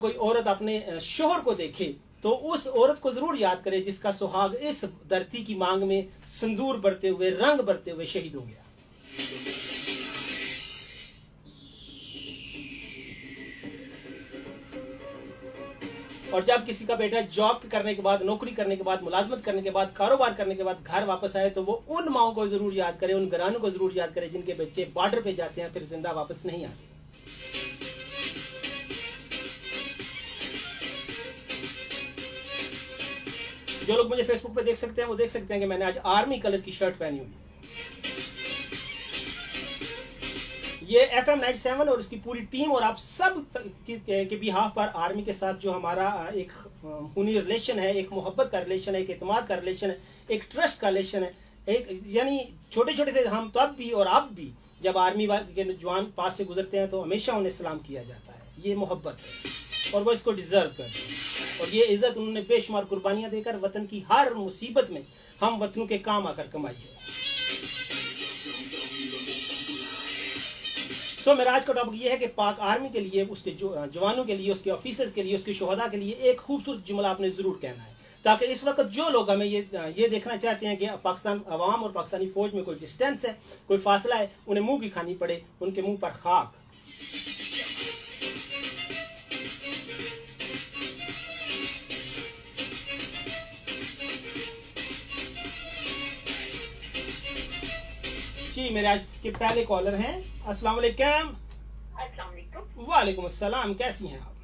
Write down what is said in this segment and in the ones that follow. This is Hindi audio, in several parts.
कोई औरत अपने शोहर को देखे तो उस औरत को जरूर याद करे जिसका सुहाग इस धरती की मांग में सिंदूर भरते हुए, रंग भरते हुए शहीद हो गया। और जब किसी का बेटा जॉब करने के बाद, नौकरी करने के बाद, मुलाजमत करने के बाद, कारोबार करने के बाद घर वापस आए तो वो उन माओं को जरूर याद करे, उन घरानों को जरूर याद करे जिनके बच्चे बॉर्डर पे जाते हैं फिर जिंदा वापस नहीं आते। जो लोग मुझे फेसबुक पे देख सकते हैं वो देख सकते हैं कि मैंने आज आर्मी कलर की शर्ट पहनी हुई है। ये FM 97 और उसकी पूरी टीम और आप सब के बिहाफ पर आर्मी के साथ जो हमारा एक खूनी रिलेशन है, एक मोहब्बत का रिलेशन है, एक एतमाद का रिलेशन है, एक ट्रस्ट का रिलेशन है, एक यानी छोटे छोटे थे हम तब भी और अब भी जब आर्मी के जवान पास से गुजरते हैं तो हमेशा उन्हें सलाम किया जाता है। ये मोहब्बत है और वो इसको डिजर्व करते हैं और ये इज्जत उन्होंने बेशुमार कुर्बानियां देकर वतन की हर मुसीबत में हम वतनों के काम आकर कमाई है। सो मेरा आज का टॉपिक ये है कि पाक आर्मी के लिए, उसके जवानों के लिए, उसके ऑफिसर्स के लिए, उसके शोहदा के लिए एक खूबसूरत जुमला आपने जरूर कहना है, ताकि इस वक्त जो लोग हमें ये देखना चाहते हैं कि पाकिस्तान अवाम और पाकिस्तानी फौज में कोई डिस्टेंस है, कोई फासला है, उन्हें मुंह की खानी पड़े, उनके मुंह पर खाक। जी मेरे आज के पहले कॉलर हैं। अस्सलाम वालेकुम। वालेकुम अस्सलाम, कैसी हैं आप?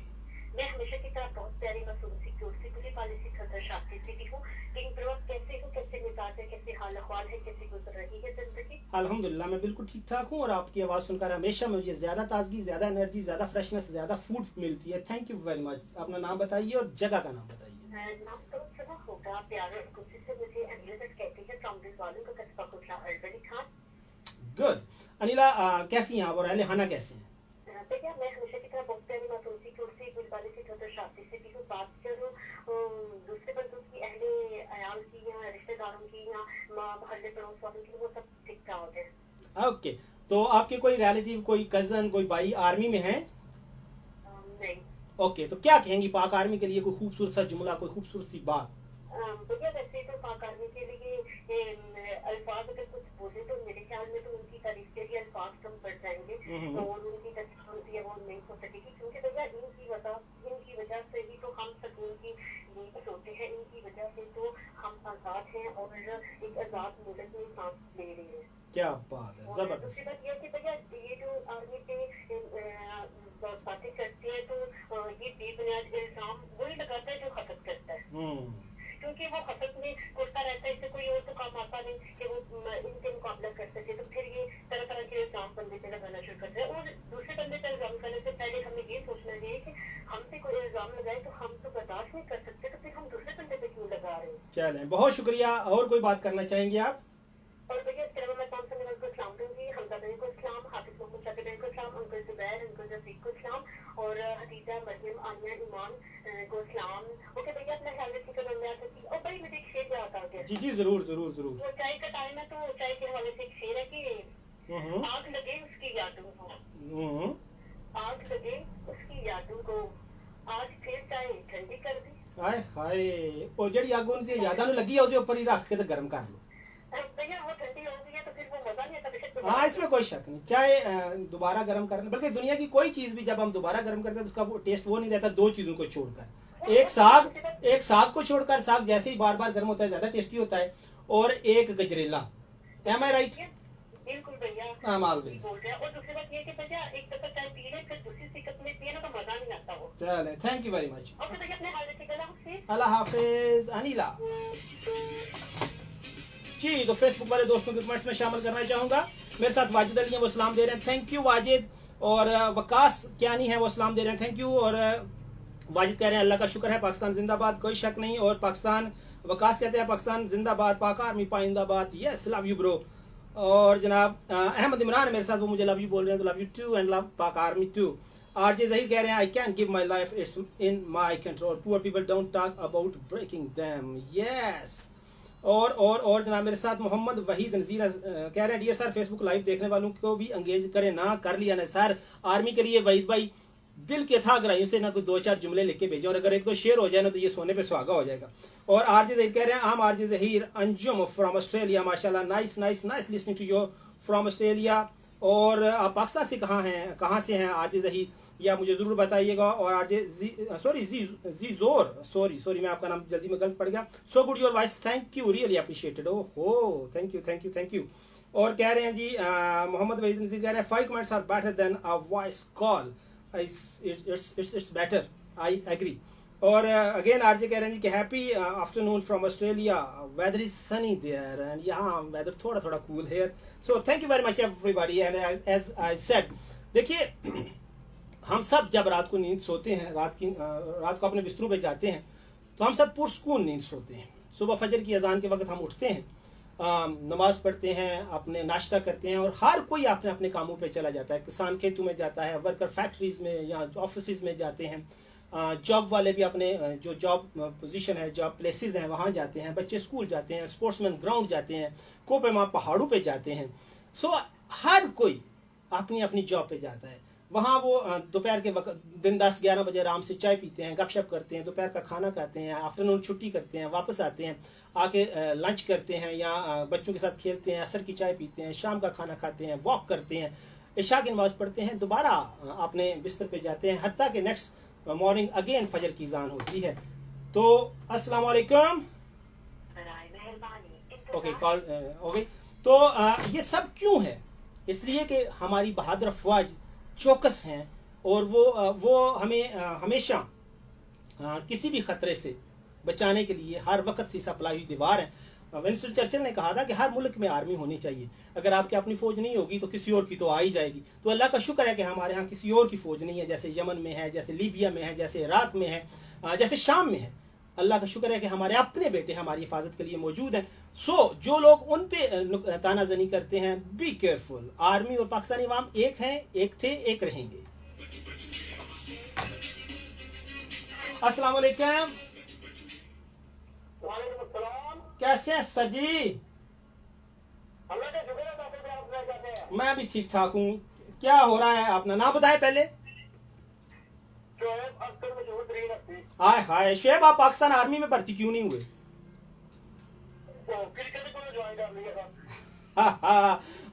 मैं हमेशा की तरह बहुत प्यारी मासूम सी क्यूट सी पूरी पॉलिसी खतर शादी सी हूँ, लेकिन पर वक्त कैसे हूँ, कैसे मिजाज है, कैसे हाल अहवाल है, कैसे गुजर रही है जिंदगी? अल्हम्दुलिल्लाह मैं बिल्कुल ठीक ठाक हूँ और आपकी आवाज़ सुनकर हमेशा मुझे ज़्यादा ताजगी, ज़्यादा एनर्जी, ज़्यादा फ्रेशनेस, ज़्यादा फूड मिलती है। Thank you very much. अपना नाम बताइए और जगह का नाम बताइए। नाम तो सुना होगा, प्यारे गुस्से से मुझे अनिला कहती है फ्रॉम दिस वालों का कस्बा कोटला अरबली खान। गुड। अनिला कैसी हैं आप और अहले खाना कैसे हैं? भैया मैं हमेशा की तरह बहुत प्यारी मासूम सी क्यूट सी पूरी पॉलिसी खतर शादी से भी हूँ। बात करूँ दूसरे बंदों की, अहले अयाल की या रिश्तेदारों की या माँ मोहल्ले पड़ोस वालों की, वो सब ठीक ठाक है। ओके, तो आपके कोई रिलेटिव, कोई कजन, कोई भाई आर्मी में है? नहीं। ओके, तो क्या कहेंगी पाक आर्मी के लिए कोई खूबसूरत सा जुमला, कोई खूबसूरत सी बात? भैया वैसे तो पाक आर्मी के लिए अल्फाज अगर कुछ बोले तो मेरे ख्याल में तो उनकी तारीफ के लिए अल्फाज कम पड़ जाएंगे और उनकी तस्वीर है वो नहीं हो सकेगी, क्योंकि भैया इनकी वजह से ही तो हम सकून की नींद सोते हैं, इनकी वजह से तो हम आजाद हैं और एक आजाद मुल्क में सांस ले रहे हैं। क्या बात है, जबरदस्त। दूसरी बात यह कि भैया ये जो आर्मी के बातें करते हैं तो ये बेबुनियाद इल्जाम वही लगाता है जो हसद करता है, क्योंकि वो हसद में करता रहता है, इससे कोई और तो काम आता नहीं कि वो इनके मुकाबला कर सके, तो फिर ये तरह तरह के इल्जाम बंदे पे लगाना शुरू करते हैं। और दूसरे बंदे पर इल्जाम करने से पहले हमें ये सोचना चाहिए कि हमसे कोई इल्जाम लगाए तो हम तो बर्दाश्त नहीं कर सकते, तो फिर हम दूसरे बंदे पे क्यों लगा रहे हैं? चलें, बहुत शुक्रिया। और कोई बात करना चाहेंगे आप? और भैया इसके अलावा मैं 500 नंबर को सलाम दूंगी, हमदा भाई को सलाम, हाफिज मोहम्मद शाकिर को सलाम, अंकल जुबैर, अंकल रफीक को सलाम और हदीजा, मरियम, आनिया, ईमान को सलाम। ओके भैया अपना ख्याल रखिएगा। मैं सकती और भाई मुझे एक शेर याद आ गया। जी जी जरूर जरूर जरूर। वो चाय का टाइम है तो चाय के हवाले से एक शेर है कि आग लगे उसकी यादों को, आग लगे उसकी यादों को, आज फिर चाय ठंडी कर दी। हाय हाय, ओ जड़ी आग उनसे यादा नु लगी है उसे ऊपर ही रख के तो गर्म कर लो। भैया वो ठंडी हो गई है तो फिर वो मजा नहीं आता। हाँ इसमें कोई शक नहीं, चाय दोबारा गर्म करना, बल्कि दुनिया की कोई चीज भी जब हम दोबारा गर्म करते हैं तो उसका वो टेस्ट वो नहीं रहता दो चीजों को छोड़कर। एक साग को छोड़कर, साग जैसे ही बार बार गर्म होता है ज्यादा टेस्टी होता है, और एक गजरेला। एम आई राइट? बिल्कुल भैया। I'm always बोल रहे हैं। और दूसरी बात ये कि भैया एक कप चाय पी ले फिर दूसरी सी कप में पिए ना तो मजा नहीं आता वो। चले, thank you very much. Okay भैया अपने हाल रखिएगा। अल्लाह हाफिज। अनिला जी, तो फेसबुक वाले दोस्तों के कमेंट्स में शामिल करना चाहूंगा। मेरे साथ वाजिद अली हैं, वो सलाम दे रहे हैं, थैंक यू वाजिद। और वकास क्यानी है, वो सलाम दे रहे हैं, थैंक यू। और वाजिद कह रहे हैं अल्लाह का शुक्र है, पाकिस्तान जिंदाबाद, कोई शक नहीं। और पाकिस्तान, वकास कहते हैं पाकिस्तान जिंदाबाद, पाक आर्मी पाइंदाबाद, यस लव यू ब्रो। और जनाब अहमद इमरान मेरे साथ, वो मुझे लव यू बोल रहे हैं, तो love you too and love Pak army too. RJ Zaheer कह रहे हैं I can give my life, it's in my control, poor people don't talk about breaking them, yes. और जनाब मेरे साथ मोहम्मद वहीद नजीर कह रहे हैं डियर सर, फेसबुक लाइव देखने वालों को भी एंगेज करें ना, कर लिया ना सर। आर्मी के लिए वहीद भाई दिल के था ग्राहियों से ना कुछ 2-4 जुमले लिख के भेजें, और अगर एक दो शेर हो जाए ना तो ये सोने पे सुहागा हो जाएगा। और आरजे ज़हीर कह रहे हैं, आम RJ Zaheer Anjum from Australia, माशाल्लाह, nice nice nice listening to you from Australia. और आप पाकिस्तान से कहाँ से हैं आरजे ज़हीर, ये आप मुझे ज़रूर बताइएगा। और आरजे जी जोर, सॉरी मैं आपका नाम जल्दी में गलत पड़ गया। So good your voice, thank you, really appreciated. Oh हो, थैंक यू। और कह रहे हैं जी मोहम्मद वहीद नज़ीर कह रहे हैं 5 comments are better than a voice call, it's better, I agree. और अगेन आरजे कह रहे हैं जी कि happy afternoon from Australia, weather is sunny there and यहाँ वेदर थोड़ा थोड़ा cool here. So thank you very much everybody. And as I said, देखिए हम सब जब रात को नींद सोते हैं, रात को अपने बिस्तरों पे जाते हैं, तो हम सब पुरसकून नींद सोते हैं। सुबह फजर की अजान के वक्त हम उठते हैं, नमाज पढ़ते हैं, अपने नाश्ता करते हैं, और हर कोई अपने अपने कामों पे चला जाता है। किसान खेतों में जाता है, वर्कर फैक्ट्रीज में या ऑफिस में जाते हैं, जॉब वाले भी अपने जो जॉब पोजीशन है, जॉब प्लेसेस हैं, वहाँ जाते हैं, बच्चे स्कूल जाते हैं, स्पोर्ट्समैन ग्राउंड जाते हैं, कोपेमा पहाड़ों पे जाते हैं। सो हर कोई अपनी अपनी जॉब पे जाता है। वहाँ वो दोपहर के वक्त दिन 10-11 बजे आराम से चाय पीते हैं, गपशप करते हैं, दोपहर का खाना खाते हैं, आफ्टरनून छुट्टी करते हैं, वापस आते हैं, आके लंच करते हैं या बच्चों के साथ खेलते हैं, असर की चाय पीते हैं, शाम का खाना खाते हैं, वॉक करते हैं, इशा की नमाज पढ़ते हैं, दोबारा अपने बिस्तर पे जाते हैं, हत्ता कि नेक्स्ट मॉर्निंग अगेन फजर की अज़ान होती है। तो अस्सलाम वालेकुम। ओके, कॉल हो गई। तो ये सब क्यों है? इसलिए कि हमारी बहादुर अफवाज चौकस हैं, और वो हमें हमेशा किसी भी खतरे से बचाने के लिए हर वक्त सी सप्लाई हुई दीवार है। विंस्टन चर्चिल ने कहा था कि हर मुल्क में आर्मी होनी चाहिए, अगर आपकी अपनी फौज नहीं होगी तो किसी और की तो आ ही जाएगी। तो अल्लाह का शुक्र है कि हमारे यहाँ किसी और की फौज नहीं है, जैसे यमन में है, जैसे लीबिया में है, जैसे इराक में है, जैसे शाम में है। अल्लाह का शुक्र है कि हमारे अपने बेटे हमारी हिफाजत के लिए मौजूद हैं। सो जो लोग उन पे तानाजनी करते हैं, बी केयरफुल। आर्मी और पाकिस्तानी अवाम एक हैं, एक थे, एक रहेंगे। अस्सलाम वालेकुम, कैसे हैं सर जी? मैं भी ठीक ठाक हूँ। क्या हो रहा है? अपना नाम बताएं पहले। हाय हाय, शेब आप पाकिस्तान आर्मी में भर्ती क्यों नहीं हुए?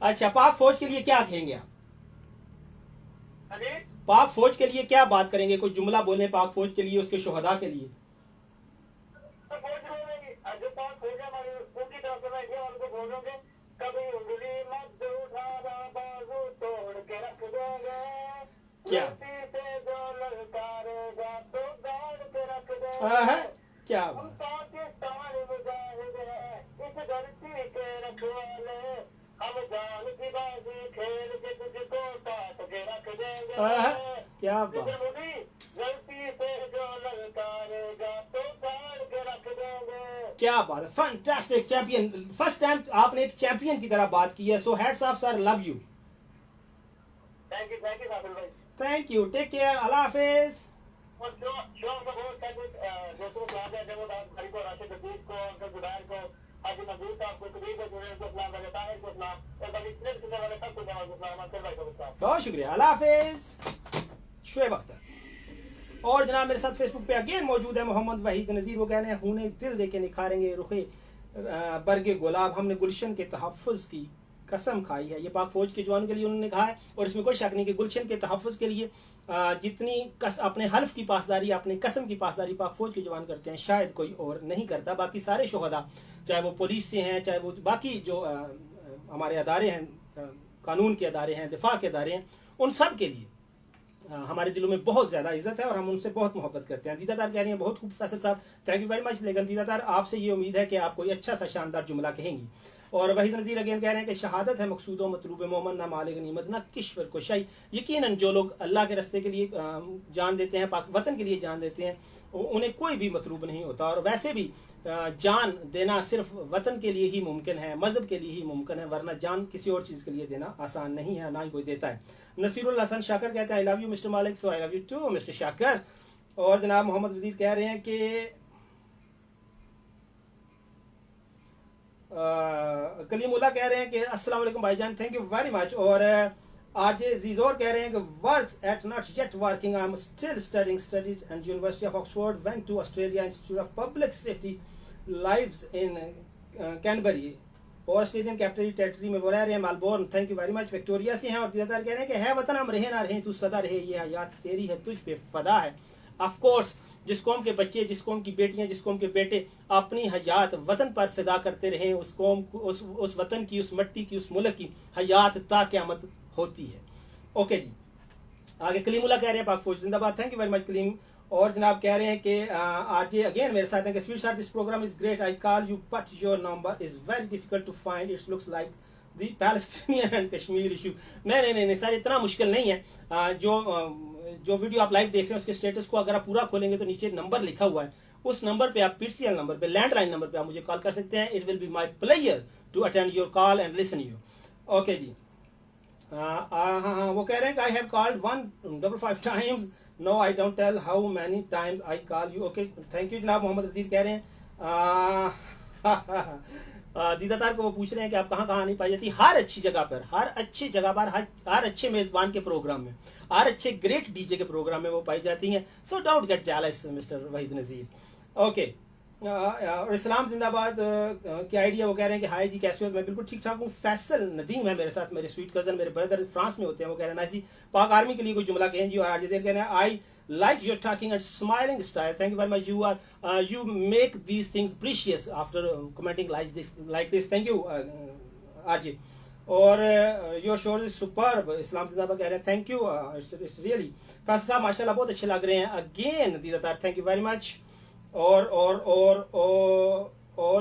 अच्छा, पाक फौज के लिए क्या कहेंगे आप? पाक फौज के लिए क्या बात करेंगे? कोई जुमला बोलें पाक फौज के लिए, उसके शोहदा के लिए। क्या क्या बात। क्या बात, क्या बात है, फैंटास्टिक चैंपियन। फर्स्ट टाइम आपने एक चैंपियन की तरह बात की है। So hats off sir, love you. Thank you, take care, अल्लाह हाफिज। बहुत शुक्रिया, अल्लाह हाफिज। शुएब अख्तर। और जनाब मेरे साथ फेसबुक पे अगेन मौजूद है मोहम्मद वहीद नज़ीर। वो कह रहे हैं, खूने दिल दे के निखारेंगे रुखे बरगे गुलाब, हमने गुलशन के तहफ़्फ़ुज़ की कसम खाई है। ये पाक फौज के जवानों के लिए उन्होंने कहा है, और इसमें कोई शक नहीं कि गुलशन के तहफ़्फ़ुज़ के लिए जितनी अपने हल्फ की पासदारी, अपनी कसम की पासदारी पाक फौज के जवान करते हैं, शायद कोई और नहीं करता। बाकी सारे शोहदा, चाहे वो पुलिस से हैं, चाहे वो बाकी जो हमारे अदारे हैं, कानून के अदारे हैं, दिफा के अदारे हैं, उन सब के लिए हमारे दिलों में बहुत ज़्यादा इज्जत है और हम उनसे बहुत मोहब्बत करते हैं। दीदातार कह रही हैं, बहुत खूब फैसल साहब, थैंक यू वेरी मच। लेकिन दीदातार, आपसे ये उम्मीद है कि आप कोई अच्छा सा शानदार जुमला कहेंगी। और वहीद नज़ीर अगेन कह रहे हैं कि शहादत है मकसूद व मतलूब मोमन, ना मालिक नीमत, ना किश्वर को शई। यकीनन जो लोग अल्लाह के रस्ते के लिए जान देते हैं, पाक वतन के लिए जान देते हैं, उन्हें कोई भी मतलूब नहीं होता। और वैसे भी जान देना सिर्फ वतन के लिए ही मुमकिन है, मजहब के लिए ही मुमकिन है, वरना जान किसी और चीज़ के लिए देना आसान नहीं है, ना ही कोई देता है। नसीरुल हसन शाकर कहते हैं, I love you mister Malik. So I love you too mister Shakar. और जनाब मोहम्मद वजीर कह रहे हैं कि कलीमुल्लाह कह रहे हैं कि अस्सलाम वालेकुम भाईजान, थैंक यू वेरी मच। और आरजे जीजोर कह रहे हैं कि works at not yet working, I am still studying studies and University of Oxford, went to Australia Institute of Public Safety, lives in Canberra और ऑस्ट्रेलियन कैपिटल टेरिटरी में वो रह रहे हैं, Melbourne. Thank you very much. Victoria से हैं और दीदार कह रहे हैं कि है वतन हम रहे ना रहे तू सदा रहे, ये हयात तेरी है तुझ पे फदा है। ऑफ कोर्स जिस कौम के बच्चे, जिस कौम की बेटियां, जिस कौम के बेटे अपनी हयात वतन पर फिदा करते रहे, उस कौम को, उस वतन की, उस मट्टी की, उस मुल्क की हयात ता क़यामत होती है। ओके जी, आगे कलीमुल्ला कह रहे हैं पाक फौज जिंदाबाद। Thank you very much Kaleem. और जनाब कह रहे हैं कि आरजे अगेन मेरे साथ हैं कि sweet sir this programme is great, I call you but your number is very difficult to find, it's looks like the Palestinian and Kashmir issue. नहीं सर, इतना मुश्किल नहीं है। जो वीडियो आप लाइव देख रहे हैं उसके स्टेटस को अगर आप पूरा खोलेंगे तो नीचे नंबर लिखा हुआ है, उस नंबर पे आप पीसीएल नंबर पे, लैंडलाइन नंबर पे आप मुझे कॉल कर सकते हैं। It will be my player to attend your call and listen you. Okay जी, हाँ वो कह रहे हैं कि I have called 155 times, no I don't tell how many times I call you. Okay thank you जनाब। मोहम्मद रजीर कह रहे हैं दीदातार को वो पूछ रहे हैं कि आप कहाँ कहाँ नहीं पाई जाती, हर अच्छी जगह पर, हर अच्छी जगह पर, हर अच्छे मेजबान के प्रोग्राम में, हर अच्छे ग्रेट डीजे के प्रोग्राम में वो पाई जाती हैं। So don't get jealous mister Waheed Nazir. Okay, और इस्लाम जिंदाबाद की आइडिया वो कह रहे हैं कि हाय जी कैसे हो, मैं बिल्कुल ठीक ठाक हूँ। फैसल नदीम है मेरे साथ, मेरे स्वीट कजन, मेरे ब्रदर फ्रांस में होते हैं। वो कह रहे हैं ना जी पाक आर्मी के लिए कोई जुमला कहें जी। और आरजे कह रहे हैं आई like your talking and smiling style, thank you very much, you make these things precious after commenting like this, thank you RJ। और your show is superb, Islam जिंदाबाद कह रहे हैं thank you, it's really. Faisal साहब माशाल्लाह बहुत अच्छे लग रहे हैं अगेन दीदातार, थैंक यू वेरी मच। और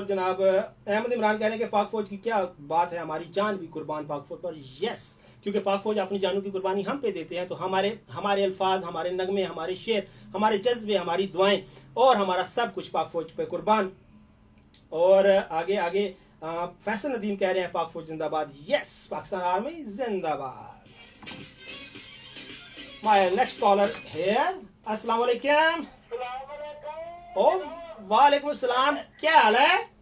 जनाब अहमद इमरान कह रहे हैं कि पाक फौज की क्या बात है, हमारी जान भी कुर्बान पाक फौज पर। यस, क्योंकि पाक फौज अपनी जानों की कुर्बानी हम पे देते हैं, तो हमारे अल्फाज, हमारे नगमे, हमारे शेर, हमारे जज्बे, हमारी दुआएं और हमारा सब कुछ पाक फौज पे कुर्बान। और आगे फैसल नदीम कह रहे हैं पाक फौज जिंदाबाद। यस, पाकिस्तान आर्मी जिंदाबाद। माय नेक्स्ट कॉलर हियर, अस्सलाम वालेकुम। ओ वालेकुम सलाम, क्या हाल है?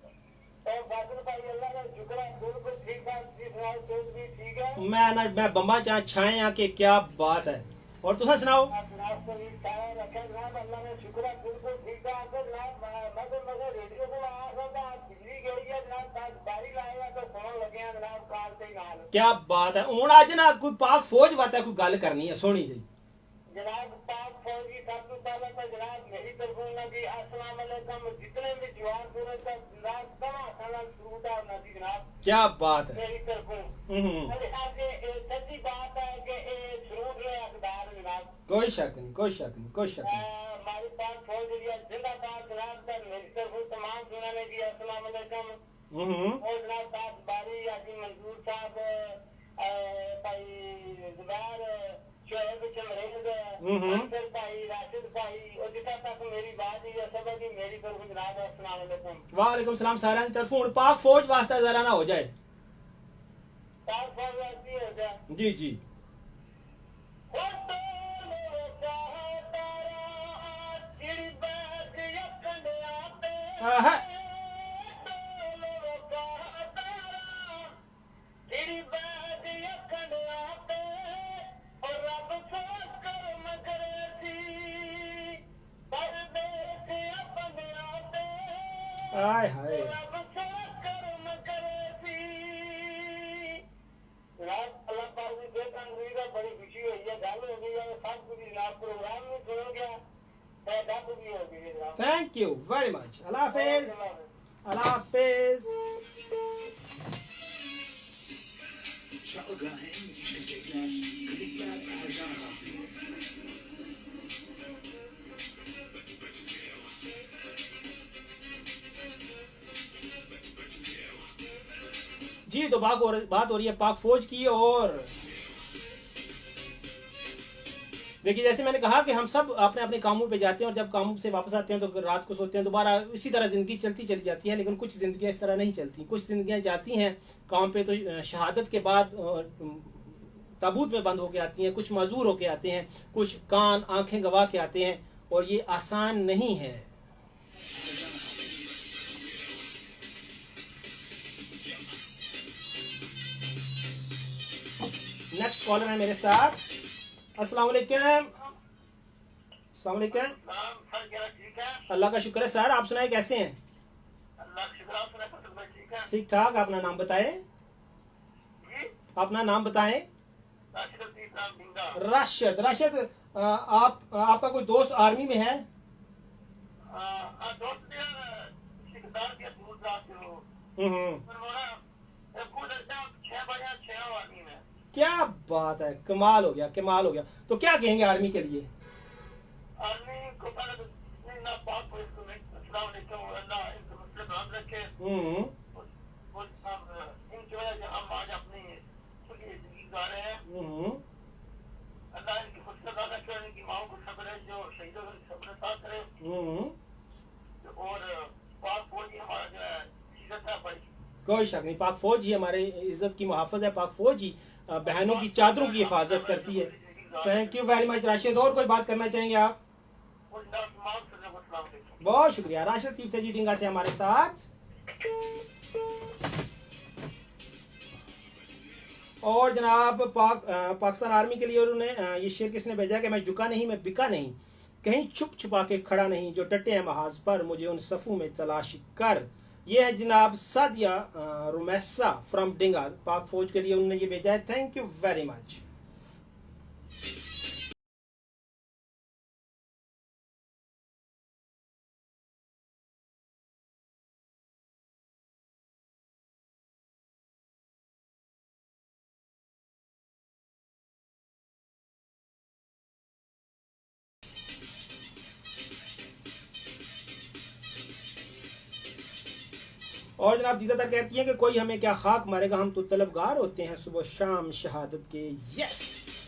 मैं बम्बा चाह छाए यहाँ के, क्या बात है। और तुसा सुनाओ? क्या बात है। हूँ अज ना कोई पाक फौज बात है, कोई गल करनी है सोनी जी। जनाब पाक फौज की सब तो पहले तो जनाब मेरी तरफों नबी अस्सलाम वालेकुम, जितने भी जवान पूरे का जनाब तमाम सालान शुरू था नबी जनाब, क्या बात है मेरी तरफों। और आगे सच्ची बात है कि ये शुरू के अखबार जनाब, कोई शक नहीं, कोई शक नहीं, कोई शक नहीं। हमारी पाक फौज जिंदाबाद जनाब, सर मेरी तरफों तमाम सुनाने की अस्सलाम वालेकुम। और जनाब पाक बारी आजी मंजूर साहब, भाई जुबैर वालेकुम सलाम सारा की तरफ। पाक फौज वास्ता जरा ना हो जाए। पाक फौज वास्ते हो जाए जी जी। हाय हाय, बड़ी खुशी हुई है, गल हो गई है, सब कुछ जनाब प्रोग्राम में सुन गया, डब भी हो गई है। थैंक यू वेरी मच, अल्लाह हाफिज, अल्लाह हाफिज। जी तो बात हो रही है पाक फौज की। और देखिए जैसे मैंने कहा कि हम सब अपने अपने कामों पे जाते हैं और जब कामों से वापस आते हैं तो रात को सोते हैं, दोबारा इसी तरह जिंदगी चलती चली जाती है। लेकिन कुछ जिंदगियां इस तरह नहीं चलती, कुछ जिंदगियां जाती हैं काम पे तो शहादत के बाद ताबूत में बंद होके आती हैं, कुछ मजूर होके आते हैं, कुछ कान आंखें गवा के आते हैं, और ये आसान नहीं है। नेक्स्ट कॉलर है मेरे साथ। अस्सलाम वालेकुम। अस्सलाम वालेकुम। सर क्या ठीक है? अल्लाह का शुक्र है सर, आप सुनाए कैसे हैं? अल्लाह का शुक्र, आप सुनाए फजल भाई ठीक है? ठीक ठाक। अपना नाम बताएं। जी, अपना नाम बताएं। राशिद अतीफ नाम डिंगा। राशिद। राशिद, आपका कोई दोस्त आर्मी में है? दोस्त यार ठेकेदार के दूर दराज से हो, हम्म। पर वो ना कुछ लड़का 6 बजे 6 आदमी में। क्या बात है, कमाल हो गया, कमाल हो गया। तो क्या कहेंगे आर्मी के लिए? आदमी को पहले तो ना पाक पुलिस को अस्सलाम वालेकुम, अल्लाह इनको मसले बंद रखे। हम्म। इनकी वजह से हम आज अपनी खुली जिंदगी गुजार रहे हैं। हम्म। अल्लाह इनकी फुर्सत अदा करे, इनकी माओ को सब्र है, जो शहीदों को सब्र अता करे। हम्म। और पाक फौज ही हमारा जो है इज्जत है भाई। कोई शक नहीं, पाक फौज ही हमारे इज्जत की मुहाफिज है। पाक फौज ही बहनों की चादरों की हिफाजत करती है। Thank you very much Rashid. और कोई बात करना चाहेंगे आप? बहुत शुक्रिया। राशिद तीफ जी डिंगा से हमारे साथ। और जनाब पाकिस्तान आर्मी के लिए उन्होंने ये शेर किसने भेजा कि मैं झुका नहीं, मैं बिका नहीं, कहीं छुप छुपा के खड़ा नहीं, जो डटे हैं महाज पर मुझे उन सफों में तलाश कर। ये है जनाब सादिया रुमैसा फ्रॉम डिंगा, पाक फौज के लिए उन्होंने ये भेजा है। Thank you very much. और जनाब दीदातर कहती है कि कोई हमें क्या खाक मारेगा, हम तो तलबगार होते हैं सुबह शाम शहादत के। यस,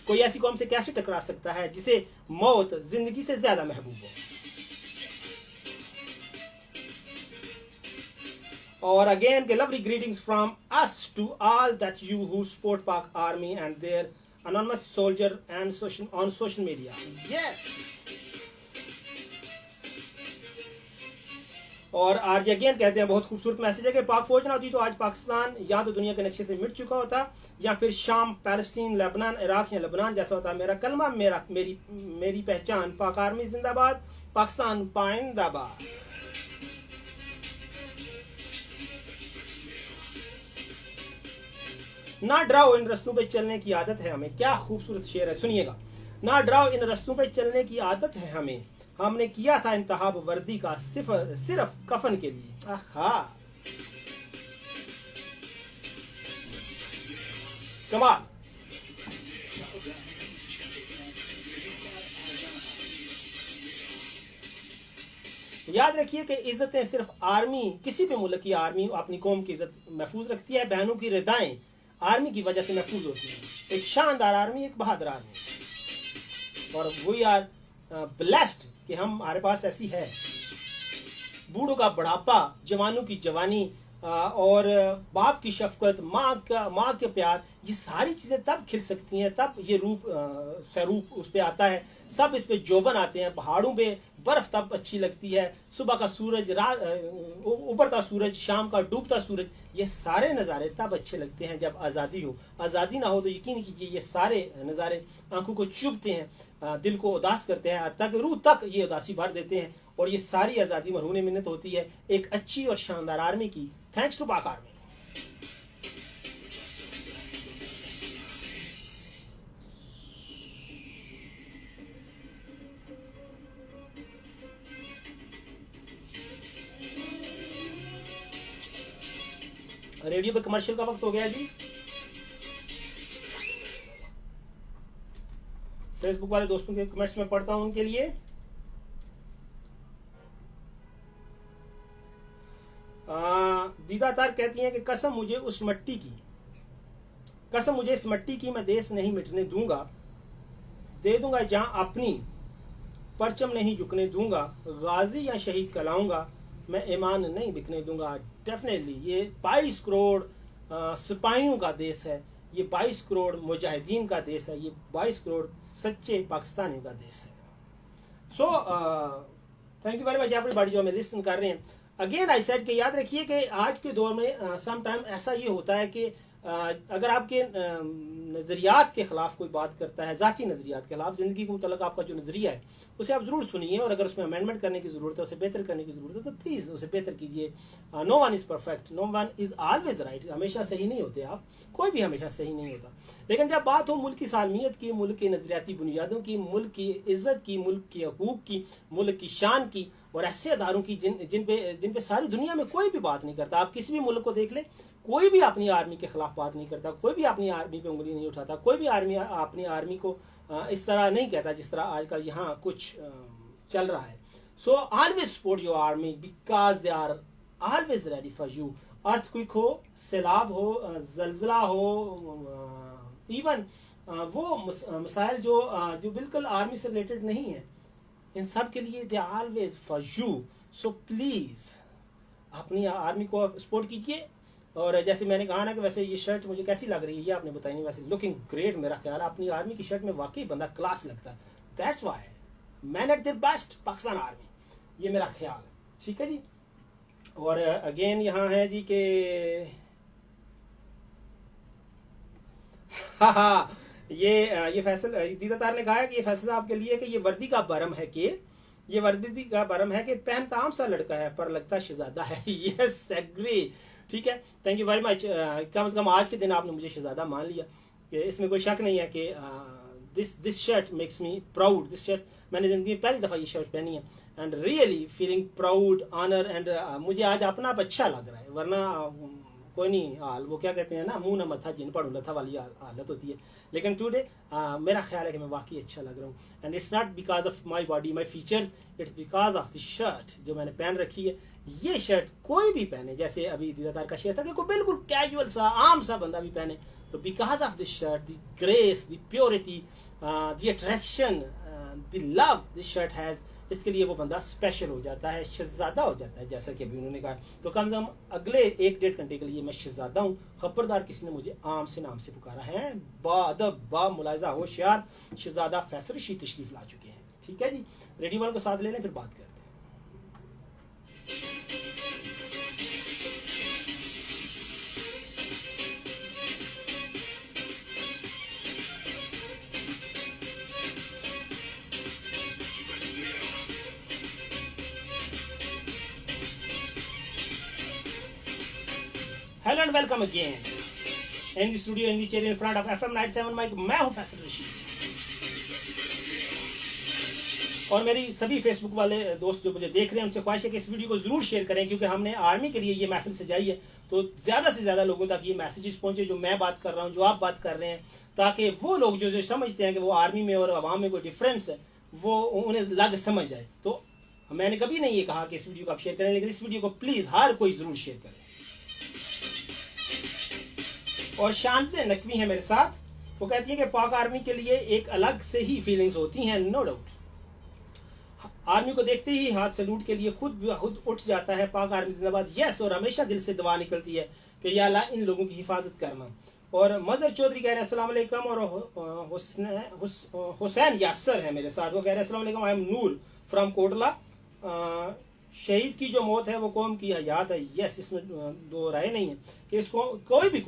कोई ऐसी कौम से कैसे टकरा सकता है जिसे मौत जिंदगी से ज्यादा महबूब हो। और अगेन के lovely greetings from us to all that you who support Pak army and their anonymous soldier and on social media. Yes. और आरजे अगेन कहते हैं बहुत खूबसूरत मैसेज है कि पाक फौज ना होती तो आज पाकिस्तान या तो दुनिया के नक्शे से मिट चुका होता, या फिर शाम, पैलेस्टीन, लेबनान, इराक या लेबनान जैसा होता। मेरा कलमा, मेरी पहचान, पाक आर्मी जिंदाबाद, पाकिस्तान पाइंदाबाद। ना डराओ इन रस्तों पे चलने की आदत है हमें। क्या खूबसूरत शेर है, सुनिएगा। ना डराओ इन रस्तों पे चलने की आदत है हमें, हमने किया था इंतहाब वर्दी का सिर्फ कफन के लिए। आहा, कमाल। याद रखिए कि इज्जतें सिर्फ आर्मी, किसी भी मुल्क की आर्मी अपनी कौम की इज्जत महफूज रखती है। बहनों की रिदाएं आर्मी की वजह से महफूज होती है। एक शानदार आर्मी, एक बहादुर आर्मी, और वी आर ब्लेस्ड कि हमारे पास ऐसी है। बूढ़ों का बुढ़ापा, जवानों की जवानी, और बाप की शफकत, माँ के प्यार, ये सारी चीजें तब खिल सकती हैं, तब ये स्वरूप उस पे आता है। सब इस पे जोबन आते हैं। पहाड़ों पे बर्फ तब अच्छी लगती है। सुबह का सूरज, उभरता सूरज, शाम का डूबता सूरज, ये सारे नज़ारे तब अच्छे लगते हैं जब आज़ादी हो। आज़ादी ना हो तो यकीन कीजिए ये सारे नज़ारे आंखों को चुभते हैं, दिल को उदास करते हैं, तक रूह तक ये उदासी भर देते हैं। और ये सारी आज़ादी मरहून मिन्नत होती है एक अच्छी और शानदार आर्मी की। थैंक्स टू पाक आर्मी। रेडियो पे कमर्शियल का वक्त हो गया जी। फेसबुक वाले दोस्तों के कमेंट्स में पढ़ता हूं उनके लिए। दीदा तार कहती हैं कि कसम मुझे उस मट्टी की, कसम मुझे इस मट्टी की, मैं देश नहीं मिटने दूंगा, दे दूंगा जहां अपनी, परचम नहीं झुकने दूंगा, गाजी या शहीद कहलाऊंगा, मैं ईमान नहीं बिकने दूंगा। डेफिनेटली ये 22 करोड़ सिपाहियों का देश है, ये 22 करोड़ मुजाहिदीन का देश है, ये 22 करोड़ सच्चे पाकिस्तानियों का देश है। सो thank you very much everybody जो हमें लिसन कर रहे हैं। अगेन आई सेड कि याद रखिए कि आज के दौर में सम टाइम ऐसा ये होता है कि अगर आपके नज़रियात के खिलाफ कोई बात करता है, ज़ाती नज़रियात के खिलाफ, ज़िंदगी के मुतल्लिक़ आपका जो नज़रिया है उसे आप ज़रूर सुनिए, और अगर उसमें अमेंडमेंट करने की ज़रूरत है, उसे बेहतर करने की ज़रूरत है, तो प्लीज़ उसे बेहतर कीजिए। No one is perfect, no one is always right. हमेशा सही नहीं होते आप, कोई भी हमेशा सही नहीं होता। लेकिन जब बात हो मुल्क की सालमियत की, मुल्क की नज़रियाती बुनियादों की, मुल्क की इज़्ज़त की, मुल्क के हकूक़ की, मुल्क की शान की और ऐसे अदारों की जिन पे सारी दुनिया में कोई भी बात नहीं करता। आप किसी भी मुल्क को देख लें, कोई भी अपनी आर्मी के खिलाफ बात नहीं करता, कोई भी अपनी आर्मी पे उंगली नहीं उठाता, कोई भी आर्मी अपनी आर्मी को इस तरह नहीं कहता जिस तरह आजकल यहाँ कुछ चल रहा है। So always support your army because they are always ready for you. Earthquake हो, सैलाब हो, जलजला हो, इवन वो मसाइल जो बिल्कुल आर्मी से रिलेटेड नहीं है, इन सब के लिए they are always for you. So please अपनी आर्मी को सपोर्ट कीजिए। और जैसे मैंने कहा ना कि वैसे ये शर्ट मुझे कैसी लग रही है ये आपने बताई नहीं, वैसे लुकिंग ग्रेट। मेरा ख्याल है अपनी आर्मी की शर्ट में वाकई बंदा क्लास लगता है। That's why man eight their best Pakistan army, ये मेरा ख्याल है। ठीक है जी। और अगेन यहाँ है जी के हाँ ये फैसल दीदातार ने कहा है कि ये फैसल साहब के लिए कि ये वर्दी का भरम है कि ये वर्दी का भरम है कि पहनता आम सा लड़का है पर लगता शहजादा है। Yes agree. ठीक है, थैंक यू वेरी मच। कम से कम आज के दिन आपने मुझे शहजादा मान लिया, कि इसमें कोई शक नहीं है कि this shirt makes me proud. This shirt मैंने जिंदगी में पहली दफ़ा ये शर्ट पहनी है and really feeling proud, honour and मुझे आज अपना आप अच्छा लग रहा है। वरना कोई नहीं हाल, वो क्या कहते हैं ना, मुंह न मथा जिन पढ़ू लथा वाली हालत होती है। लेकिन टुडे मेरा ख्याल है कि मैं वाकई अच्छा लग रहा हूँ and it's not because of my body my features, it's because of the shirt जो मैंने पहन रखी है। ये शर्ट कोई भी पहने, जैसे अभी दीदातार का शेयर था कि कोई बिल्कुल कैजुअल सा आम सा बंदा भी पहने, तो because of this shirt, the grace, the purity, the attraction, the love this shirt has, इसके लिए वो बंदा स्पेशल हो जाता है, शहजादा हो जाता है, जैसा कि अभी उन्होंने कहा। तो कम से कम अगले 1-1.5 घंटे के लिए मैं शहजादा हूँ। खबरदार किसी ने मुझे आम से नाम से पुकारा है। बादब बा मुलायजा होशियार शहजादा फैसल रशीद तशरीफ ला चुके हैं। ठीक है जी, रेडी वन को साथ ले लें फिर बात करते हैं। Hello and welcome again in the studio in the chair in front of FM 97 mike. मैं हूं फैसल रशीद और मेरी सभी फेसबुक वाले दोस्त जो मुझे देख रहे हैं उनसे ख्वाहिश है कि इस वीडियो को जरूर शेयर करें, क्योंकि हमने आर्मी के लिए ये महफिल सजाई है, तो ज्यादा से ज्यादा लोगों तक ये मैसेजेस पहुंचे जो मैं बात कर रहा हूं, जो आप बात कर रहे हैं, ताकि वो लोग जो समझते हैं कि वो आर्मी में और अवाम में कोई डिफरेंस है वो उन्हें लग समझ जाए। तो मैंने कभी नहीं ये कहा कि इस वीडियो को आप शेयर करें, लेकिन इस वीडियो को प्लीज हर कोई जरूर शेयर करें। और शान से नकवी है मेरे साथ, वो कहती है कि पाक आर्मी के लिए एक अलग से ही फीलिंग्स होती हैं, नो डाउट। आर्मी को देखते ही हाथ सैल्यूट के लिए खुद उठ जाता है, पाक आर्मी जिंदाबाद, यस। और हमेशा दिल से दुआ निकलती है कि या अल्लाह इन लोगों की हिफाजत करना। और मजहर चौधरी कह रहे हैं अस्सलाम वालेकुम, और हुसैन यासर है मेरे साथ, वो कह रहे हैं अस्सलाम वालेकुम, I am Noor from Kotla. शहीद की जो मौत है वो कौम की हयात है, यस, इसमें दो राय नहीं है कि इसको कोई भी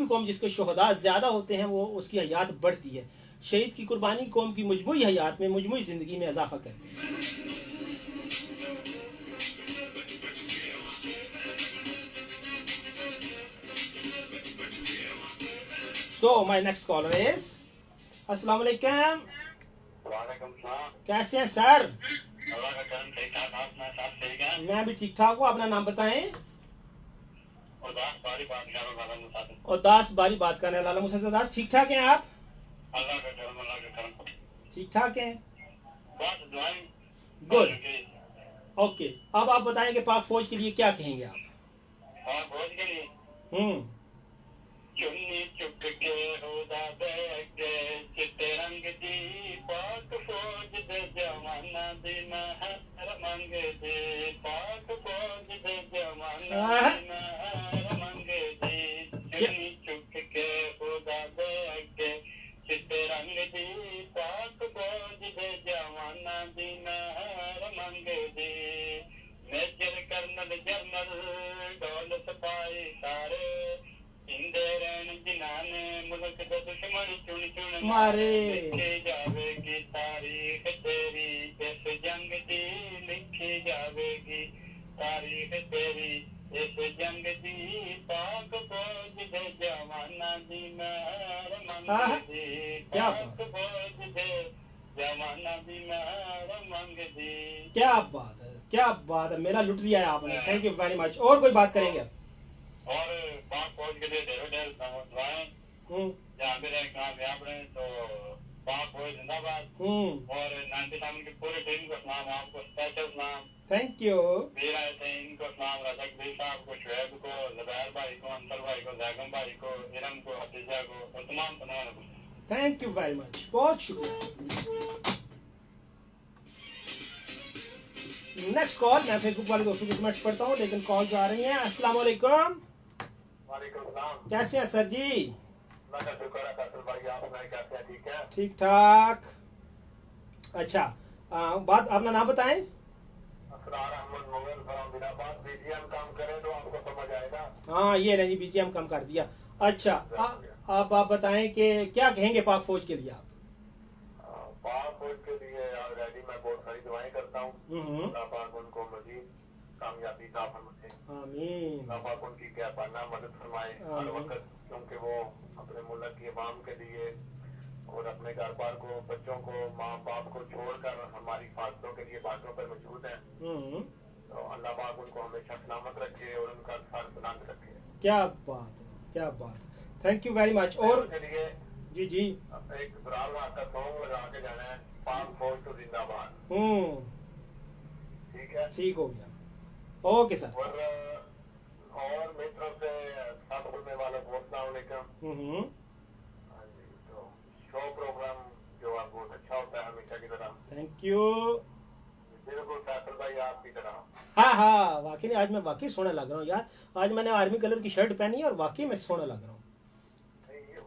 कौम जिसके शोहदा ज्यादा होते हैं वो उसकी हयात बढ़ती है। शहीद की कुर्बानी कौम की मजमूई हयात में, मजमूई जिंदगी में इजाफा करती है। So my next collar is अस्सलाम वालेकुम। कैसे हैं सर? मैं भी ठीक ठाक हूँ, अपना नाम बताएं। उदास बारी बात कर रहे हैं लाला मुसा उदास, ठीक ठाक हैं आप? ठीक ठाक हैं, गुड, ओके। अब आप बताएं कि पाक फौज के लिए क्या कहेंगे आप? चुन्नी चुक के होदा बैग चिट्टे रंग दी पाक फौज दे जवाना दी नहर मंगे दे, पाक फौज दे जवाना दी नहर मंगे दे। चुन्नी चुक के होदा बैग चिट्टे रंग दी पाक फौज दे जवाना दी नहर मंगे दे। मेजर कर्नल जनरल डॉल सिपाही सारे इंद जिंदे रहन जिन्हां ने मुल्क दा दुश्मन चुन चुन मारे। लिखी जावेगी तारीख तेरी इस जंग दी लिखी जावेगी तारीख तेरी इस जंग दी पाक फौज दे जवाना दी महर मंगदी क्या पाक फौज दे जवाना दी महर मंगदी। क्या बात है, मेरा लुट लिया है आपने। Thank you very much. और कोई बात करेंगे आप? और पाक फौज के लिए ढेरों दुआएं हम्म जहाँ भी रहे कहाँ भी आपने तो पाक फौज जिंदाबाद। और 97 की पूरी टीम को सलाम, आपको स्पेशल सलाम। Thank you. वीर आए थे इनको सलाम, रजक भाई साहब को, शुएब को, ज़ुबैर भाई को, अंतर भाई को, जैगम भाई को, इरम को, हतीजा को और तमाम तमाम को। थैंक यू वेरी मच, बहुत शुक्रिया। Next call. मैं फेसबुक वाले दोस्तों की कमेंट्स पढ़ता हूँ लेकिन कॉल्स आ रही हैं। अस्सलाम वालेकुम। वालेकुम सलाम। कैसे हैं सर जी? मैं शुक्र है फैसल भाई, आप सुनाए कैसे हैं? ठीक है, ठीक ठाक। अच्छा, बात अपना नाम बताएं। असरार अहमद मुगल फ्रॉम बिलाबाद। बीजीएम काम करें तो आपको समझ आएगा। हाँ ये नहीं, बीजीएम कम कर दिया। अच्छा, आप बताएं कि क्या कहेंगे पाक फौज के लिए आप? पाक फौज के लिए ऑलरेडी मैं बहुत सारी दुआएं करता हूँ। अल्लाह पाक उनको मजीद कामयाबी अता फरमाए। आमीन। अल्लाह पाक उनकी क्या पाना मदद फरमाए हर वक्त, क्योंकि वो अपने मुल्क की आवाम के लिए और अपने घर बार को, बच्चों को, माँ बाप को छोड़कर हमारी फासलों के लिए बातों पर मौजूद हैं। तो अल्लाह पाक उनको हमेशा सलामत रखे और उनका सर बुलंद रखे। क्या बात है, क्या बात है। Thank you very much. और के लिए जी जी एक बुराल का सॉन्ग लगा के जाना है, पाक फौज तो जिंदाबाद। ठीक है, ठीक हो गया। Okay sir. और मेरी तरफ से सब सुनने वालों को अस्सलाम वालेकुम। हाँ जी, तो शो प्रोग्राम जो है बहुत अच्छा होता है हमेशा की तरह। Thank you. बिल्कुल फैसल भाई आपकी तरह। हाँ, वाकई आज मैं वाकई सोना लग रहा हूँ यार। आज मैंने आर्मी कलर की शर्ट पहनी है और वाकई में सोना लग रहा हूँ।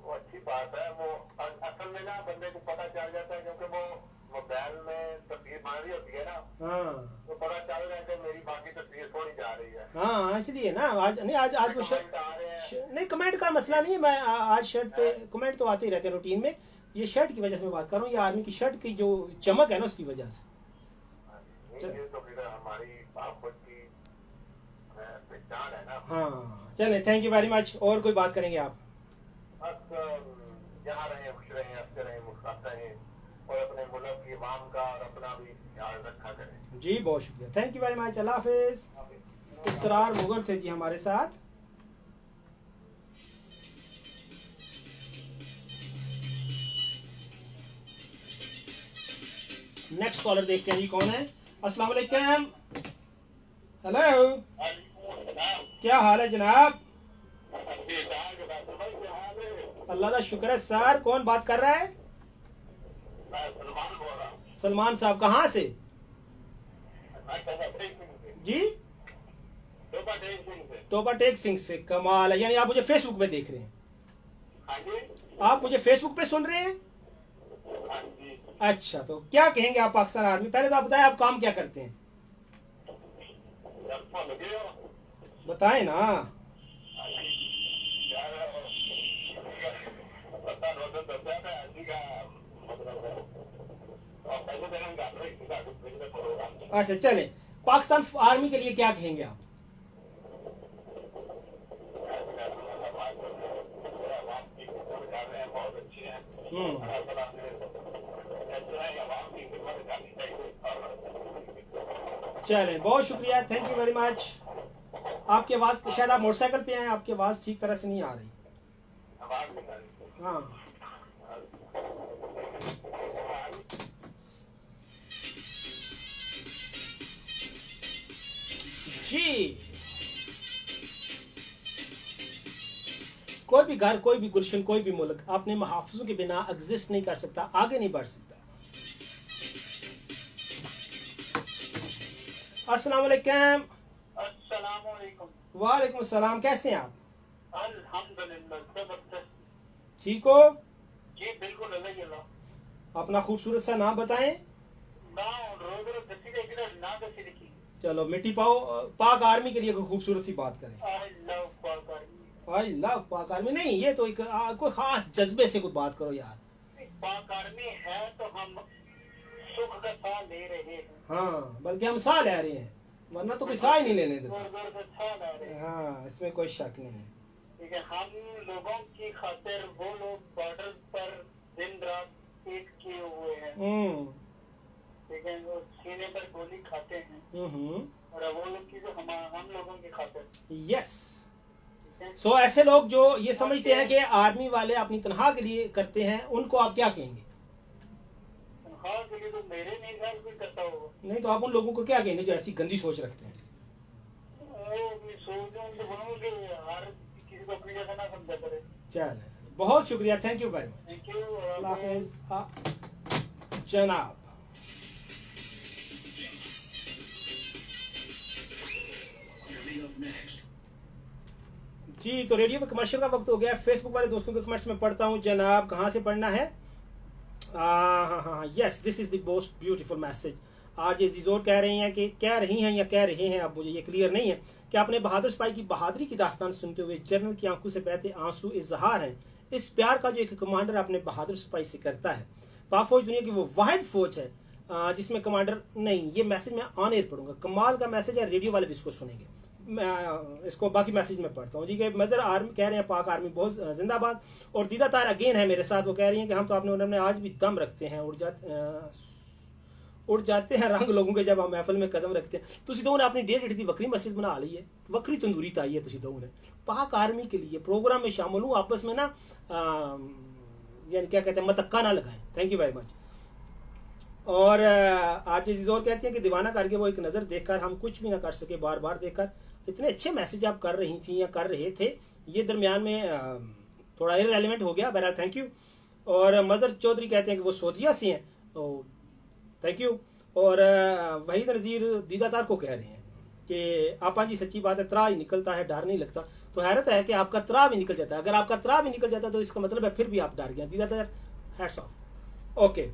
वो अच्छी बात है। वो असल में ना बंदे को पता चल जाता है, क्योंकि वो मोबाइल में तस्वीर बन रही होती है ना, तो पता चल रहा है कि मेरी बाकी तस्वीर थोड़ी जा रही है। हाँ इसलिए ना आज नहीं, आज वो शर्ट नहीं, कमेंट का मसला नहीं है। मैं आज शर्ट पे कमेंट तो आते ही रहते हैं रूटीन में। ये शर्ट की वजह से मैं बात कर रहा हूँ, ये आर्मी की शर्ट की जो चमक है ना उसकी वजह से। ये तो फिर हमारी आपकी पहचान है ना। हाँ चले, थैंक यू वेरी मच। और कोई बात करेंगे आप? बस जहाँ रहे खुश रहे, हंसते रहे, मुस्कुराते रहे और अपने मुल्क की आवाम का और अपना भी ख्याल रखा करें। जी बहुत शुक्रिया, थैंक यू वेरी मच। अल्लाह हाफिज। इसरार मुगल थे जी हमारे साथ। नेक्स्ट कॉलर देखते हैं जी कौन है। अस्सलाम वालेकुम। हेलो, क्या हाल है जनाब? अल्लाह का शुक्र है सर। कौन बात कर रहा है? सलमान साहब, कहाँ से जी? तोबा टेक सिंह से। कमाल है, यानी आप मुझे फेसबुक पे देख रहे हैं? आप मुझे फेसबुक पे सुन रहे हैं? अच्छा, तो क्या कहेंगे आप पाकिस्तान आर्मी? पहले तो आप बताएं आप काम क्या करते हैं, बताएं ना। अच्छा चले, पाकिस्तान आर्मी के लिए क्या कहेंगे आप? चलें, बहुत शुक्रिया, थैंक यू वेरी मच। आपकी आवाज़, शायद आप मोटरसाइकिल पे हैं, आपकी आवाज़ ठीक तरह से नहीं आ रही। हाँ जी, कोई भी घर, कोई भी गुलशन, कोई भी मुल्क अपने मुहाफ़िज़ों के बिना एग्जिस्ट नहीं कर सकता, आगे नहीं बढ़ सकता। अस्सलाम वालेकुम। अस्सलाम वालेकुम। वालेकुम अस्सलाम, कैसे हैं आप? अल्हम्दुलिल्लाह, ठीक हो? जी बिल्कुल अल्हम्दुलिल्लाह। अपना खूबसूरत सा नाम बताएं। चलो, मिट्टी पाओ, पाक आर्मी के लिए कोई खूबसूरत सी बात करें। I love Pak army. नहीं, ये तो एक कोई खास जज्बे से कुछ बात करो यार। पाक आर्मी है तो हम सुख का साह ले रहे हैं। हाँ, बल्कि हम साह ले रहे हैं, वरना तो कोई साह ही नहीं लेने देता। जोर से साह ले रहे हैं। हाँ, इसमें कोई शक नहीं है। ठीक है, हम लोगों की खातिर वो लोग बॉर्डर पर दिन रात एक किए हुए हैं। ठीक है, वो सीने पर गोली खाते हैं और वो लोग की जो हम लोगों की खातिर। यस। सो ऐसे लोग जो ये समझते हैं कि आर्मी वाले अपनी तनख्वाह के लिए करते हैं, उनको आप क्या कहेंगे? तनख्वाह के लिए तो मेरे नहीं ख्याल कोई करता होगा। नहीं तो आप उन लोगों को क्या कहेंगे जो ऐसी गंदी सोच रखते हैं? हर किसी को अपनी जगह ना समझा करे। चलिए, बहुत शुक्रिया, thank you very much. Thank you. अल्लाह हाफिज जनाब। जी, तो रेडियो पे कमर्शियल का वक्त हो गया है। फेसबुक वाले दोस्तों के कमेंट्स में पढ़ता हूँ जनाब। कहाँ से पढ़ना है? हाँ, yes, this is the most beautiful message. आज ये जिजोर कह रही हैं कि कह रही हैं या कह रहे हैं, अब मुझे ये क्लियर नहीं है, कि अपने बहादुर सिपाही की बहादुरी की दास्तान सुनते हुए जनरल की आंखों से बहते आंसू इजहार हैं इस प्यार का जो एक कमांडर अपने बहादुर सिपाही से करता है। पाक फौज दुनिया की वो वाहिद फौज है जिसमें कमांडर नहीं। ये मैसेज मैं ऑन एयर पढ़ूंगा, कमाल का मैसेज है, रेडियो वाले भी इसको सुनेंगे। मैं इसको बाकी मैसेज में पढ़ता हूँ जी। कि मजर आर्मी कह रहे हैं पाक आर्मी बहुत जिंदाबाद। और दीदा तार अगेन है मेरे साथ, वो कह रही हैं कि हम तो अपने हुनर में आज भी दम रखते हैं, उड़ जाते हैं रंग लोगों के जब हम महफिल में कदम रखते हैं। तुसी दोनों ने अपनी 1.5 दी वक्री मस्जिद बना ली है, वक्री तंदूरी ताई है तुसी दोनों ने। पाक आर्मी के लिए प्रोग्राम में शामिल हूँ, आपस में ना यानी क्या कहते हैं, मतक्का ना लगाएं। Thank you very much. और आरजे जिजोर कहते हैं कि दीवाना करके वो एक नज़र देखकर हम कुछ भी ना कर सके, बार बार देखकर। इतने अच्छे मैसेज आप कर रही थी या कर रहे थे, ये दरमियान में थोड़ा इररिलेवेंट हो गया। बहरहाल थैंक यू। और मजर चौधरी कहते हैं कि वो सऊदीया से हैं, तो थैंक यू। और वहीद नज़ीर दीदातार को कह रहे हैं कि आपा जी सच्ची बात है, त्रा ही निकलता है, डर नहीं लगता। तो हैरत है कि आपका त्रा भी निकल जाता है। अगर आपका त्रा भी निकल जाता है तो इसका मतलब है फिर भी आप डर गए। दीदातार, हैट्स ऑफ। ओके।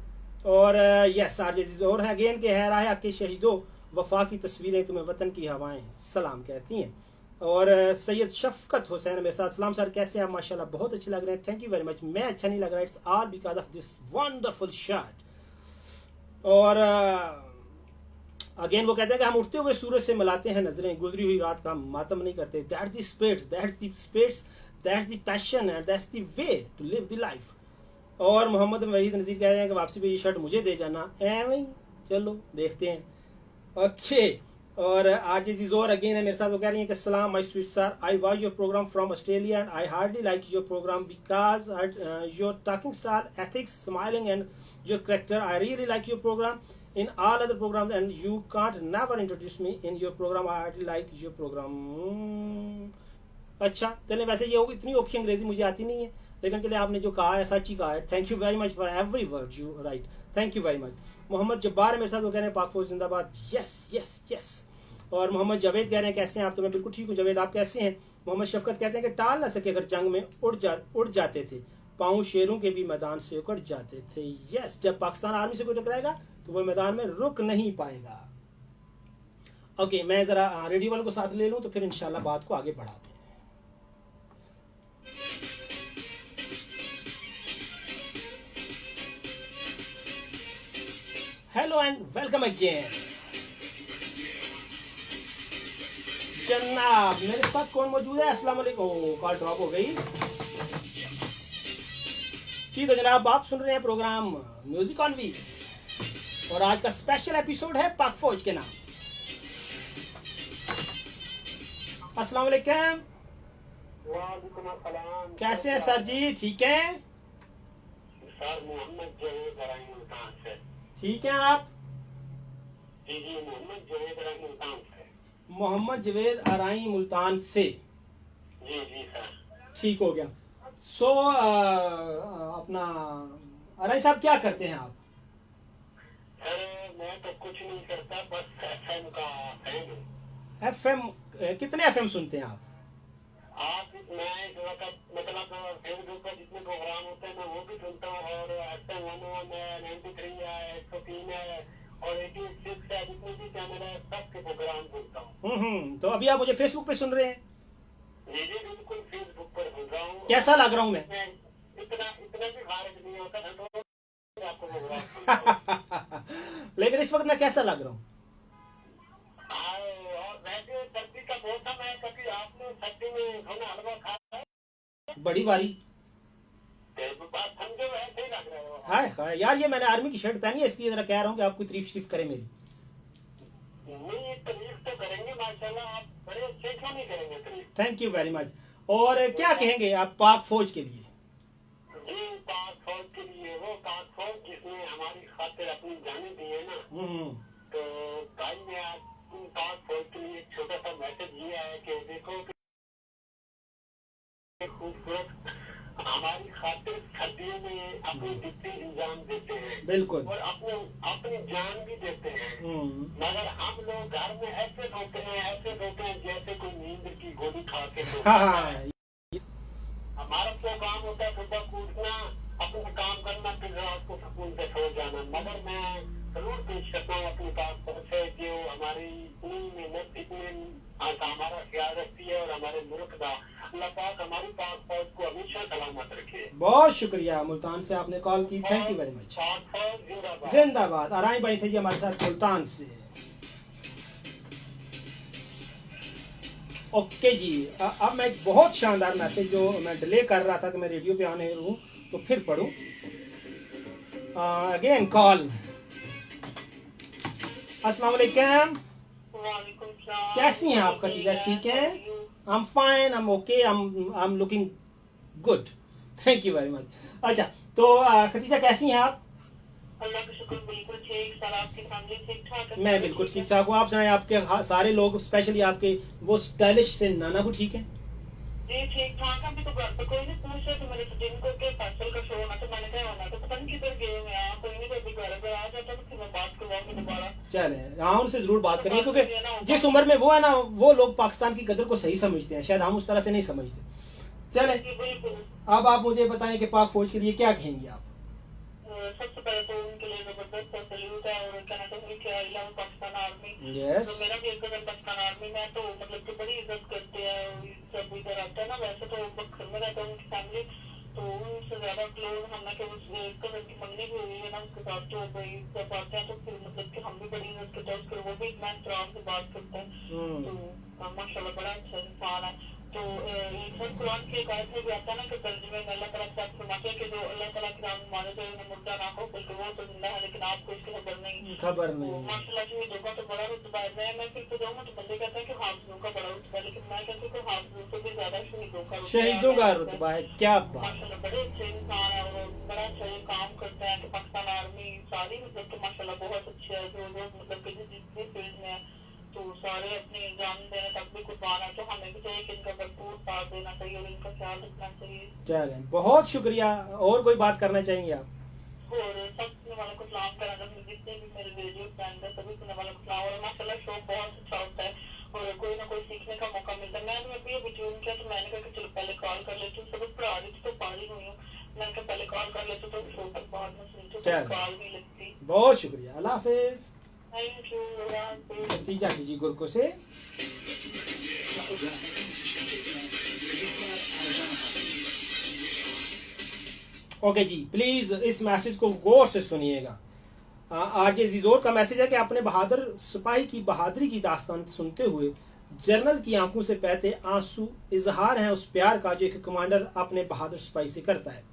और यस, आरजे और है अगेन के है रहा के शहीदों वफा की तस्वीरें तुम्हें वतन की हवाएं सलाम कहती हैं। और सैयद शफकत हुसैन मेरे साथ, सलाम सर कैसे हैं आप? माशाल्लाह बहुत अच्छे लग रहे हैं, थैंक यू वेरी मच। मैं अच्छा नहीं लग रहा, it's all because of this wonderful shirt. और अगेन वो कहते हैं कि हम उठते हुए सूरज से मिलाते हैं नजरें, गुजरी हुई रात का हम मातम नहीं करते। That's the spirit, that's the passion and that's the way to live the life. और मोहम्मद वहीद नज़ीर कह रहे हैं कि वापसी पे ये शर्ट मुझे दे जाना। एवं चलो देखते हैं। ओके। और आज जिजोर अगेन है मेरे साथ, वो कह रही हैं कि सलाम my sweet sir, I watch your programme from Australia and I hardly like your programme because your talking style, ethics, smiling and your character. I really like your programme in all other programs and you can't never introduce me in your program. I really like your program. अच्छा चले, वैसे ये इतनी औखी अंग्रेजी मुझे आती नहीं है, लेकिन चले आपने जो कहा है सच ही कहा है। Thank you very much for every word you write, thank you very much. Mohammad Jabbar मेरे साथ, वो कह रहे हैं पाक फौज जिंदाबाद। Yes yes yes. और मोहम्मद जावेद कह रहे हैं कैसे हैं आप? तो मैं बिल्कुल ठीक हूँ जावेद, आप कैसे हैं? मोहम्मद शफकत कहते हैं कि टाल ना सके अगर जंग में उड़ जाते थे, पाँव शेरों के भी मैदान से उकड़ जाते थे। यस, जब पाकिस्तान आर्मी से कोई टकराएगा तो वो मैदान में रुक नहीं पाएगा। ओके, मैं जरा रेडियो वालों को साथ ले लूं तो फिर इंशाल्लाह बात को आगे बढ़ाते हैं। हेलो एंड वेलकम अगेन जनाब। मेरे साथ कौन मौजूद है? अस्सलाम वालेकुम। कॉल ड्रॉप हो गई जी। तो जनाब आप सुन रहे हैं प्रोग्राम म्यूजिक ऑन व्हील और आज का स्पेशल एपिसोड है पाक फौज के नाम। अस्सलाम वालेकुम। वालेकुम अस्सलाम। कैसे हैं सर जी? ठीक हैं सर? मोहम्मद जवेद अराई मुल्तान से। ठीक हैं आप? जी जी, मोहम्मद जवेद अराई मुल्तान से। मोहम्मद जवेद अराई मुल्तान से। जी जी सर। ठीक हो गया। सो अपना अराई साहब क्या करते हैं आप? सर मैं तो कुछ नहीं करता, बस एफएम का फैन हूँ। एफएम कितने एफएम सुनते हैं आप? मैं इस वक्त मतलब फेसबुक पर जितने प्रोग्राम होते हैं मैं वो भी सुनता हूँ, और एफएम 101 है, 93 है, 103 है और 86 है, जितने भी चैनल है सबके प्रोग्राम सुनता हूँ। तो अभी आप मुझे फेसबुक पे सुन रहे हैं? जी जी बिल्कुल, फेसबुक बोल रहा हूँ। कैसा लग रहा हूँ मैं? इतना इतना भी भारत नहीं होता था तो आपको बोल रहा हूँ। लेकिन इस वक्त मैं कैसा लग रहा हूँ? और वैसे सर्दी का मौसम है, कभी आपने सर्दी में खाना हलवा खाया है? बड़ी बारी। तो बात समझो, ऐसे ही लग रहा हो। हाय हाय यार, ये मैंने आर्मी की शर्ट पहनी है इसलिए जरा कह रहा हूँ कि आप कोई तारीफ शरीफ करें मेरी। नहीं, तारीफ तो करेंगे माशाल्लाह, आप बड़े अच्छे क्यों नहीं करेंगे तारीफ। Thank you very much. और क्या कहेंगे आप पाक फौज के लिए? जी, पाक फौज के लिए, वो पाक फौज जिसने हमारी खातिर अपनी जानें दी है ना, तो भाई मैं आज पाक फौज के लिए एक छोटा सा मैसेज ये है कि देखो कि खूबसूरत हमारी खातिर सर्दियों में अपनी ड्यूटी इंजाम देते हैं, बिल्कुल, और अपनी जान भी देते हैं। मगर हम लोग घर में ऐसे रोते हैं जैसे कोई नींद की गोली खा के हमारा तो काम होता है सुबह कूदना, अपना काम करना, फिर रात को सुकून से सो जाना। मगर मैं जरूर पेश करता हूँ अपनी पाक से जो हमारी इतनी मेहनत, इतने हमारा ख्याल रखती है, और हमारे मुल्क का अल्लाह पाक हमारी पाक फौज को हमेशा सलामत रखे। बहुत शुक्रिया मुल्तान से आपने कॉल की, थैंक यू वेरी मच। पाक फौज जिंदाबाद। जिंदाबाद। आराई भाई थे जी हमारे साथ मुल्तान से। ओके जी, अब मैं एक बहुत शानदार मैसेज जो मैं डिले कर रहा था कि मैं रेडियो पे आने हूँ तो फिर पढ़ूं। Again call. अस्सलाम वालेकुम, कैसी हैं आप खदीजा? ठीक है, I am fine, I am okay, I am looking good, thank you very much. अच्छा तो खदीजा कैसी हैं आप? अल्लाह का शुक्र, बिल्कुल ठीक। सर आपकी फैमिली ठीक ठाक है? मैं बिल्कुल ठीक ठाक हूँ। आप सुनाए, आपके सारे लोग स्पेशली आपके वो स्टाइलिश से नाना भी ठीक है? जी ठीक ठाक। अभी तो घर पे कोई नहीं पूछ रहे थे मेरे से दिन को के फैसल का शो होना, तो मैंने कहा होना तो पता नहीं किधर गए हुए हैं। कोई नहीं, अभी घर पे आ जाता तो फिर मैं बात करवाऊंगी दोबारा। चले, हाँ उनसे जरूर बात करिए, क्योंकि जिस उम्र में वो है ना, वो लोग पाकिस्तान की कदर को सही समझते हैं, शायद हम उस तरह से नहीं समझते। चले, अब आप मुझे बताएं कि पाक फौज के लिए क्या कहेंगे आप? सबसे पहले तो उनके लिए जबरदस्त सैल्यूट है, और कहना चाहूंगी कि I love Pakistan army. Yes, तो मेरा भी एक पाकिस्तान आर्मी में तो मतलब कि बड़ी इज्जत करते हैं, सब इधर आता है ना। वैसे तो घर में रहता है उनकी फैमिली, तो उनसे ज्यादा क्लोज हम ना, कि उनकी मंगनी भी हुई है ना उसके साथ, तो भाई जब आते हैं तो फिर मतलब कि हम भी बड़ी इज्जत करते हैं उसके, वो भी इतना एहतराम से बात करते हैं। तो माशाल्लाह बड़ा अच्छा इंसान है। तो सर कुरान की एक आयत में भी आता है ना कि तर्जुमे में अल्लाह ताला से फरमाते हैं कि जो अल्लाह ताला के नाम माने तो उन्हें मुर्दा ना हो, बल्कि वो तो जिंदा है लेकिन आपको इसकी खबर नहीं। तो माशाल्लाह से देखो तो बड़ा रुतबा है। मैं फिर तो जाऊंगा तो बंदे कहते हैं कि हाफिजों का बड़ा रुतबा है, लेकिन मैं कहती हूँ कि हाफिजों से भी ज्यादा शहीदों का रुतबा है। क्या बात, माशाल्लाह बड़े अच्छे इंसान है, और बड़ा अच्छा ये काम करते हैं। कि पाकिस्तान आर्मी सारी मतलब कि माशाल्लाह बहुत अच्छी है, जो लोग मतलब कि जितने फील्ड में है तो सारे अपनी जान देने तक भी कुर्बान है। तो हमें भी चाहिए कि इनका भरपूर साथ देना चाहिए और इनका ख्याल रखना चाहिए। चलें, बहुत शुक्रिया। और कोई बात करना चाहेंगे आप? और सब सुनने वालों को सलाम करा, जितने भी मेरे रेडियो फ्रेंड है सभी सुनने वालों को सलाम। और माशाल्लाह शो बहुत अच्छा होता है और कोई ना कोई सीखने का मौका मिलता है। मैंने अभी ट्यून किया तो मैंने कहा कि चलो पहले कॉल कर लेती हूँ, सब पढ़ा रही थी तो पारी हुई हूँ, मैंने कहा पहले कॉल कर लेती तो शो तक बाद में सुनती हूँ, कॉल नहीं लगती। बहुत शुक्रिया, अल्लाह हाफिज। Thank you. नतीजा कीजिए गुरको से। ओके जी, प्लीज इस मैसेज को गौर से सुनिएगा। आज जिजोर का मैसेज है कि अपने बहादुर सिपाही की बहादुरी की दास्तान सुनते हुए जनरल की आंखों से बहते आंसू इजहार है उस प्यार का जो एक कमांडर अपने बहादुर सिपाही से करता है।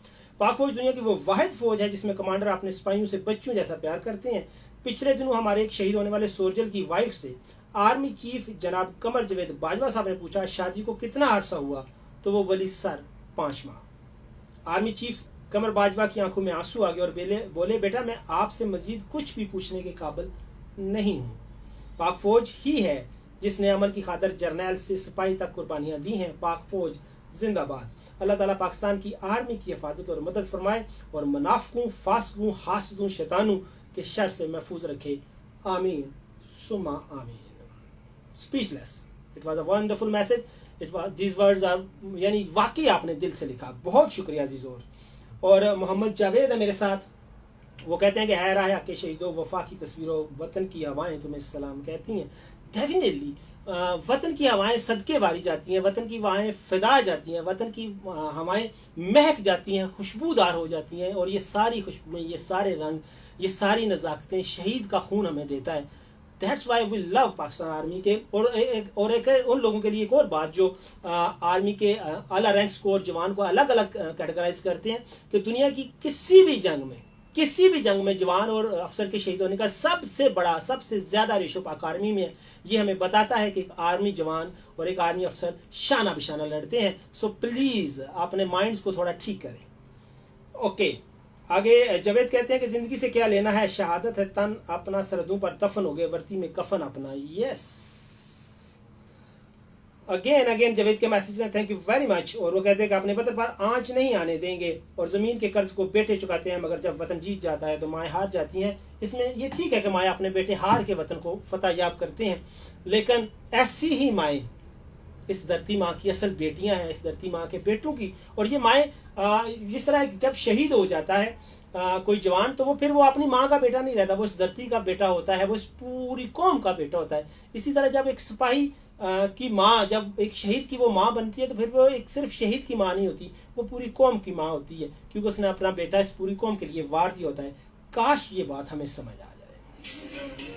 पाक फौज दुनिया की वो वाहिद फौज है जिसमें कमांडर अपने सिपाहियों से बच्चों जैसा प्यार करते हैं। पिछले दिनों हमारे एक शहीद होने वाले सोल्जर की वाइफ से आर्मी चीफ जनाब कमर जवेद बाजवा साहब ने पूछा शादी को कितना अरसा हुआ, तो वो बोली सर 5 माह। आर्मी चीफ कमर बाजवा की आंखों में आंसू आ गए और बोले बेटा मैं आपसे मजीद कुछ भी पूछने के काबिल नहीं हूँ। पाक फौज ही है जिसने अमन की खातिर जर्नैल से सिपाही तक कुर्बानियां दी हैं। पाक फौज जिंदाबाद। अल्लाह ताला पाकिस्तान की आर्मी की हिफाजत और मदद फरमाए और मुनाफिकों, फासिकों, हासिदों, शैतानों के शर से महफूज रखे। आमीन सुम्मा आमीन। Speechless. It was a wonderful message. It was these words are, यानी वाकई आपने दिल से लिखा, बहुत शुक्रिया जीजोर। और मोहम्मद जावेद है मेरे साथ, वो कहते हैं कि है राह के शहीदों, वफा की तस्वीरों, वतन की हवाएं तुम्हें सलाम कहती हैं। डेफिनेटली वतन की हवाएं सदके वारी जाती हैं, वतन की हवाएं फिदा जाती हैं, वतन की हवाएं महक जाती हैं, खुशबूदार हो जाती हैं, और ये सारी खुशबुएं, ये सारे रंग, ये सारी नज़ाकतें शहीद का खून हमें देता है। That's why we love Pakistan army के। और एक उन लोगों के लिए एक और बात जो आर्मी के आला रैंक स्कोर जवान को अलग अलग कैटेगराइज करते हैं कि दुनिया की किसी भी जंग में जवान और अफसर के शहीद होने का सबसे बड़ा, सबसे ज्यादा रेशो पाक आर्मी में है। ये हमें बताता है कि एक आर्मी जवान और एक आर्मी अफसर शाना बिशाना लड़ते हैं। सो प्लीज अपने माइंड्स को थोड़ा ठीक करें। ओके, आगे जावेद कहते हैं कि जिंदगी से क्या लेना है, शहादत है तन अपना सरहदों पर दफन हो गए, वर्दी में कफन अपना। यस, अगेन जावेद के मैसेज हैं, थैंक यू वेरी मच। और वो कहते हैं कि अपने वतन पर आंच नहीं आने देंगे, और जमीन के कर्ज को बेटे चुकाते हैं, मगर जब वतन जीत जाता है तो माएँ हार जाती हैं। इसमें ये ठीक है कि माएँ अपने बेटे हार के वतन को फतह याब करते हैं, लेकिन ऐसी ही माएँ इस धरती माँ की असल बेटियां हैं, इस धरती माँ के बेटों की। और ये माएँ जिस तरह जब शहीद हो जाता है कोई जवान, तो वो अपनी माँ का बेटा नहीं रहता, वो इस धरती का बेटा होता है, वो इस पूरी कौम का बेटा होता है। इसी तरह जब एक सिपाही की माँ, जब एक शहीद की वो माँ बनती है, तो फिर वो एक सिर्फ शहीद की माँ नहीं होती, वो पूरी कौम की माँ होती है, क्योंकि उसने अपना बेटा इस पूरी कौम के लिए वार दिया होता है। काश ये बात हमें समझ आ जाए।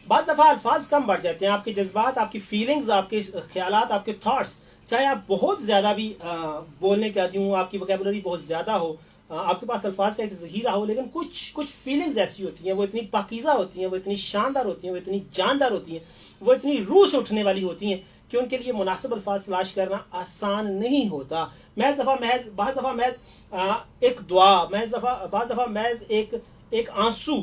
बाज़ दफ़ा अल्फाज कम बढ़ जाते हैं, आपके जज्बात, आपकी फीलिंग्स, आपके ख्यालात, आपके थॉट्स, चाहे आप बहुत ज़्यादा भी बोलने के आदि हों, आपकी वोकैबुलरी बहुत ज़्यादा हो, आपके पास अल्फाज का एक ज़ख़ीरा हो, लेकिन कुछ फीलिंग्स ऐसी होती हैं, वो इतनी पाकीज़ा होती हैं, वो इतनी शानदार होती हैं, वो इतनी जानदार होती हैं, वो इतनी रूह से उठने वाली होती हैं कि उनके लिए मुनासिब अल्फाज तलाश करना आसान नहीं होता। बाज़ दफ़ा महज एक दुआ, बाज़ दफ़ा महज एक आंसू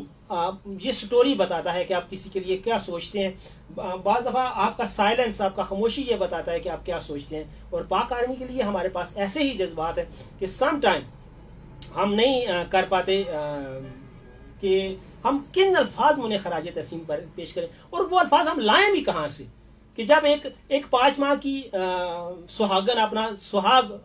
ये स्टोरी बताता है कि आप किसी के लिए क्या सोचते हैं। बाज़ दफ़ा आपका साइलेंस, आपका खामोशी ये बताता है कि आप क्या सोचते हैं। और पाक आर्मी के लिए हमारे पास ऐसे ही जज्बात हैं कि सम टाइम हम नहीं कर पाते कि हम किन अल्फाज में उन्हें खराज तहसीन पर पेश करें, और वो अल्फाज हम लाएं भी कहाँ से कि जब एक 5 माह की सुहागन अपना सुहाग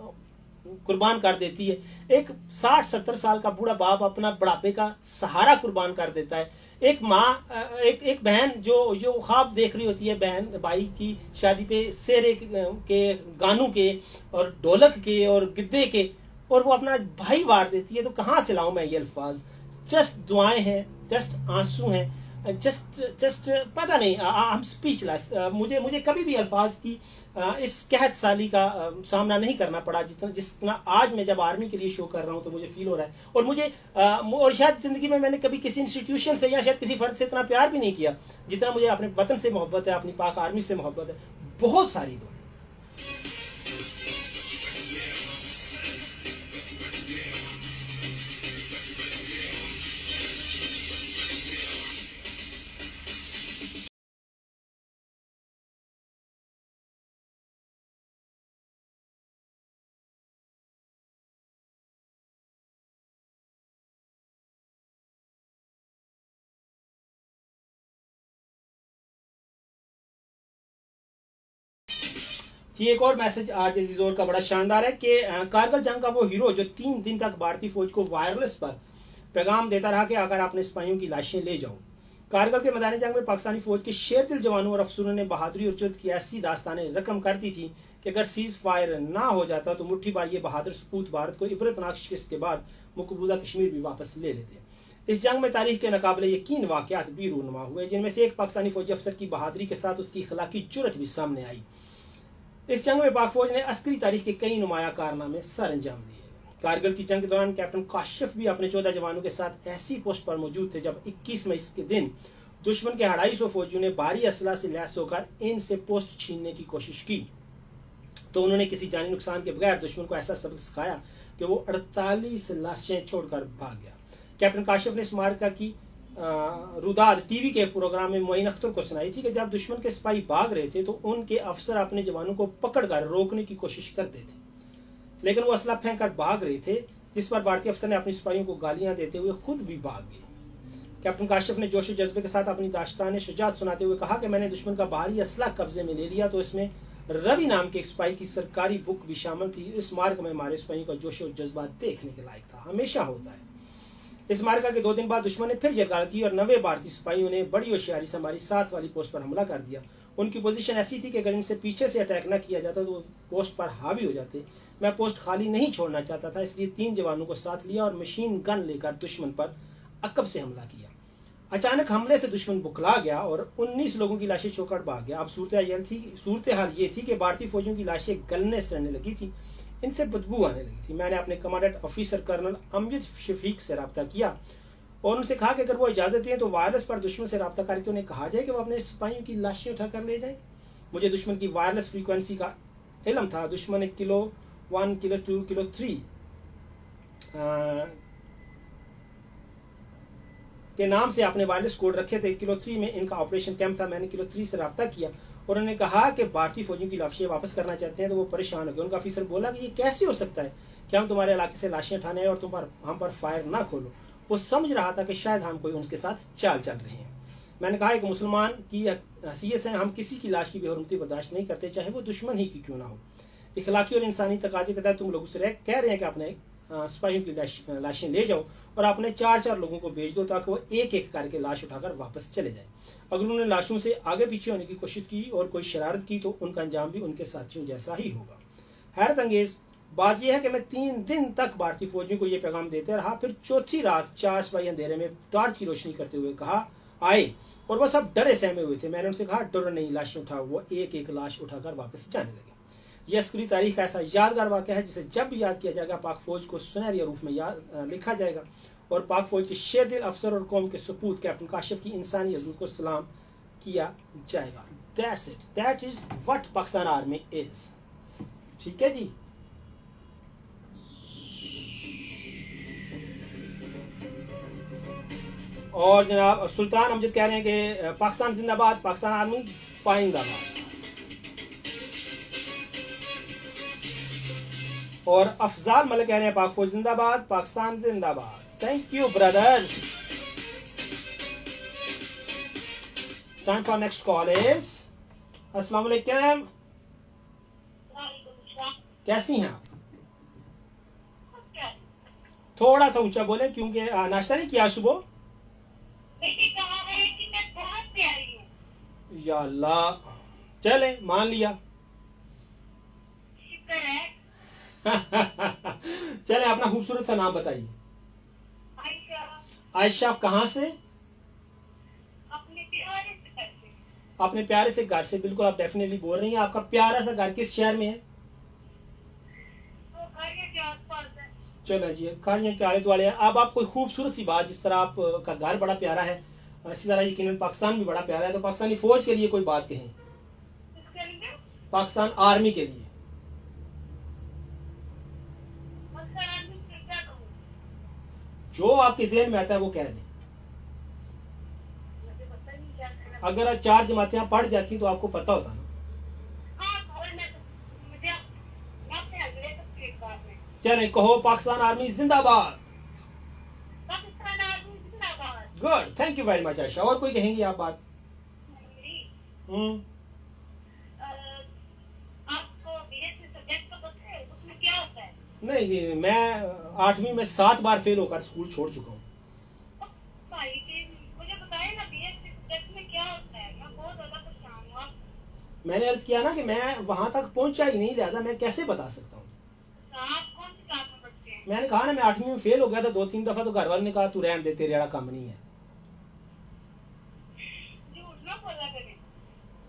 कुर्बान कर देती है, एक 60-70 साल का बूढ़ा बाप अपना बुढ़ापे का सहारा कुर्बान कर देता है, एक माँ, एक बहन जो ख्वाब देख रही होती है बहन भाई की शादी पे सेरे के, गानों के और ढोलक के और गिद्दे के, और वो अपना भाई वार देती है। तो कहाँ से लाऊं मैं ये अल्फाज? जस्ट दुआएं हैं, जस्ट आंसू हैं, जस्ट पता नहीं, आई एम स्पीचलेस। मुझे कभी भी अल्फाज की इस कहत साली का सामना नहीं करना पड़ा जितना आज मैं जब आर्मी के लिए शो कर रहा हूं तो मुझे फील हो रहा है। और मुझे और शायद जिंदगी में मैंने कभी किसी इंस्टीट्यूशन से या शायद किसी फर्द से इतना प्यार भी नहीं किया जितना मुझे अपने वतन से मोहब्बत है, अपनी पाक आर्मी से मोहब्बत है। बहुत सारी दो। जी, एक और मैसेज आज अजीजोर का बड़ा शानदार है कि कारगिल जंग का वो हीरो जो 3 दिन तक भारतीय फौज को वायरलेस पर पैगाम देता रहा कि अगर आपने सिपाहियों की लाशें ले जाओ। कारगिल के मैदानी जंग में पाकिस्तानी फौज के शेरदिल जवानों और अफसरों ने बहादुरी और जुर्रत की ऐसी दास्तानें रकम कर दी थी कि अगर सीज फायर ना हो जाता तो मुट्ठी बार ये बहादुर सपूत भारत को इबरतनाक शिकस्त के बाद मकबूजा कश्मीर भी वापस ले लेते। इस जंग में तारीख के नाकाबिले यकीन वाक़यात भी रूनुमा हुए, जिनमें से एक पाकिस्तानी फौजी अफसर की बहादुरी के साथ उसकी इखलाकी जुर्रत भी सामने आई। इस जंग में पाक फौज ने अस्करी तारीख के कई नुमाया कारनामे सर अंजाम दिए। कारगिल की जंग के दौरान कैप्टन काशिफ भी अपने 14 जवानों के साथ ऐसी पोस्ट पर मौजूद थे जब 21 मई के दिन दुश्मन के 250 फौजियों ने भारी असला से लैस होकर इनसे पोस्ट छीनने की कोशिश की, तो उन्होंने किसी जानी नुकसान के बगैर दुश्मन को ऐसा सबक सिखाया कि वो 48 लाशें छोड़कर भाग गया। कैप्टन काशिफ ने इस मार्का की रुदाद टीवी के प्रोग्राम में मोइन अख्तर को सुनाई थी कि जब दुश्मन के सिपाही भाग रहे थे तो उनके अफसर अपने जवानों को पकड़कर रोकने की कोशिश करते थे, लेकिन वो असला फेंक कर भाग रहे थे, जिस पर भारतीय अफसर ने अपने सिपाहियों को गालियां देते हुए खुद भी भाग गए। कैप्टन काशिफ ने जोश जज्बे के साथ अपनी दास्तान शुजात सुनाते हुए कहा कि मैंने दुश्मन का भारी असला कब्जे में ले लिया तो इसमें रवि नाम के एक सिपाही की सरकारी बुक भी शामिल थी। इस मार्ग में हमारे सिपाहियों का जोश और जज्बा देखने के लायक था, हमेशा होता है। इस मार्का के 2 दिन बाद दुश्मन ने फिर यरगार की और 90 भारतीय सिपाहियों ने बड़ी होशियारी से हमारी 7 वाली पोस्ट पर हमला कर दिया। उनकी पोजीशन ऐसी थी कि अगर इनसे पीछे से अटैक न किया जाता तो वो पोस्ट पर हावी हो जाते। मैं पोस्ट खाली नहीं छोड़ना चाहता था, इसलिए 3 जवानों को साथ लिया और मशीन गन लेकर दुश्मन पर अकब से हमला किया। अचानक हमले से दुश्मन बुखला गया और 19 लोगों की लाशें चौकट भाग गया। अब सूरत हाल ये थी कि भारतीय फौजियों की लाशें गलने सड़ने लगी थी, इनसे बदबू आने लगी थी। मैंने अपने commandant officer colonel Amjad Shafiq से रब्ता किया और उनसे कहा कि अगर वो इजाजत दें तो वायरलेस पर दुश्मन से रब्ता करके उन्हें कहा जाए कि वो अपने सिपाहियों की लाशें उठाकर ले जाएं। मुझे दुश्मन की वायरलेस फ्रीक्वेंसी का इल्म था। दुश्मन ने किलो 1, किलो 2, किलो 3 के नाम से अपने वायरलेस कोड रखे थे। किलो 3 में इनका ऑपरेशन कैंप था। मैंने किलो 3 से रब्ता किया और उन्होंने कहा कि भारतीय फौजियों की लाशें वापस करना चाहते हैं, तो वो परेशान हो गए। उनका ऑफिसर बोला कि ये कैसे हो सकता है कि हम तुम्हारे इलाके से लाशें उठाने आए और हम पर फायर ना खोलो। वो समझ रहा था कि शायद हम कोई उनके साथ चाल चल रहे हैं। मैंने कहा एक मुसलमान की हैसियत से हम किसी की लाश की बेहुरमती बर्दाश्त नहीं करते, चाहे वो दुश्मन ही की क्यों ना हो। इखलाकी और इंसानी तकाजे के तहत तुम लोग उससे कह रहे हैं कि अपने सिपाहियों की लाशें ले जाओ और अपने 4-4 लोगों को भेज दो ताकि वो एक एक करके लाश उठाकर वापस चले जाए। अगर उन्होंने लाशों से आगे पीछे होने की कोशिश की और कोई शरारत की तो उनका अंजाम भी उनके साथियों जैसा ही होगा। हैरत अंगेज बात यह है कि मैं 3 दिन तक भारतीय फौजियों को यह पैगाम देते रहा। फिर चौथी रात 4 सिपाही अंधेरे में टॉर्च की रोशनी करते हुए कहा आए और वह सब डरे सहमे हुए थे। मैंने उनसे कहा डरो नहीं, लाशें उठाओ। वो एक एक लाश उठाकर वापस जाने लगे। यह अस्करी तारीख का ऐसा यादगार वाक़या है जिसे जब भी याद किया जाएगा पाक फौज को सुनहरी रूप में लिखा जाएगा और पाक फौज के शेर दिल अफसर और कौम के सपूत कैप्टन काशिफ की इंसानी अज़्म को सलाम किया जाएगा। That's it. That is what Pakistan army is. ठीक है जी। और जनाब सुल्तान अमजद कह रहे हैं कि पाकिस्तान जिंदाबाद, पाकिस्तान आर्मी पाइंदाबाद। और अफजाल मलिक कह रहे हैं पाक फौज जिंदाबाद, पाकिस्तान जिंदाबाद। Thank you brothers. Time for next call is अस्सलाम वालेकुम। कैसी हैं आप? थोड़ा सा ऊंचा बोले क्योंकि नाश्ता नहीं किया सुबह। या अल्लाह, चले मान लिया। चले अपना खूबसूरत सा नाम बताइए। आयशा। आप कहाँ से? अपने प्यारे से घर से। बिल्कुल आप डेफिनेटली बोल रही हैं। आपका प्यारा सा घर किस शहर में है? चलो जी, खारिया के आले दुआले। अब आप कोई खूबसूरत सी बात, जिस तरह आपका घर बड़ा प्यारा है इसी तरह यकीनन पाकिस्तान भी बड़ा प्यारा है, तो पाकिस्तानी फौज के लिए कोई बात कहें। पाकिस्तान आर्मी के लिए जो आपके ज़हन में आता है वो कह दें। अगर 4 जमातें पढ़ जाती तो आपको पता होता ना। चले कहो पाकिस्तान आर्मी जिंदाबाद। Good, thank you very much Ayesha. और कोई कहेंगी आप बात? नहीं, मैं 8वीं में 7 बार फेल होकर स्कूल छोड़ चुका हूँ। मैंने अर्ज किया ना कि मैं वहां तक पहुंचा ही नहीं, लिहाजा मैं कैसे बता सकता हूँ। मैंने कहा ना मैं 8वीं में फेल हो गया था 2-3 दफा, तो घर वाले ने कहा तू रहने दे, तेरे काम नहीं है।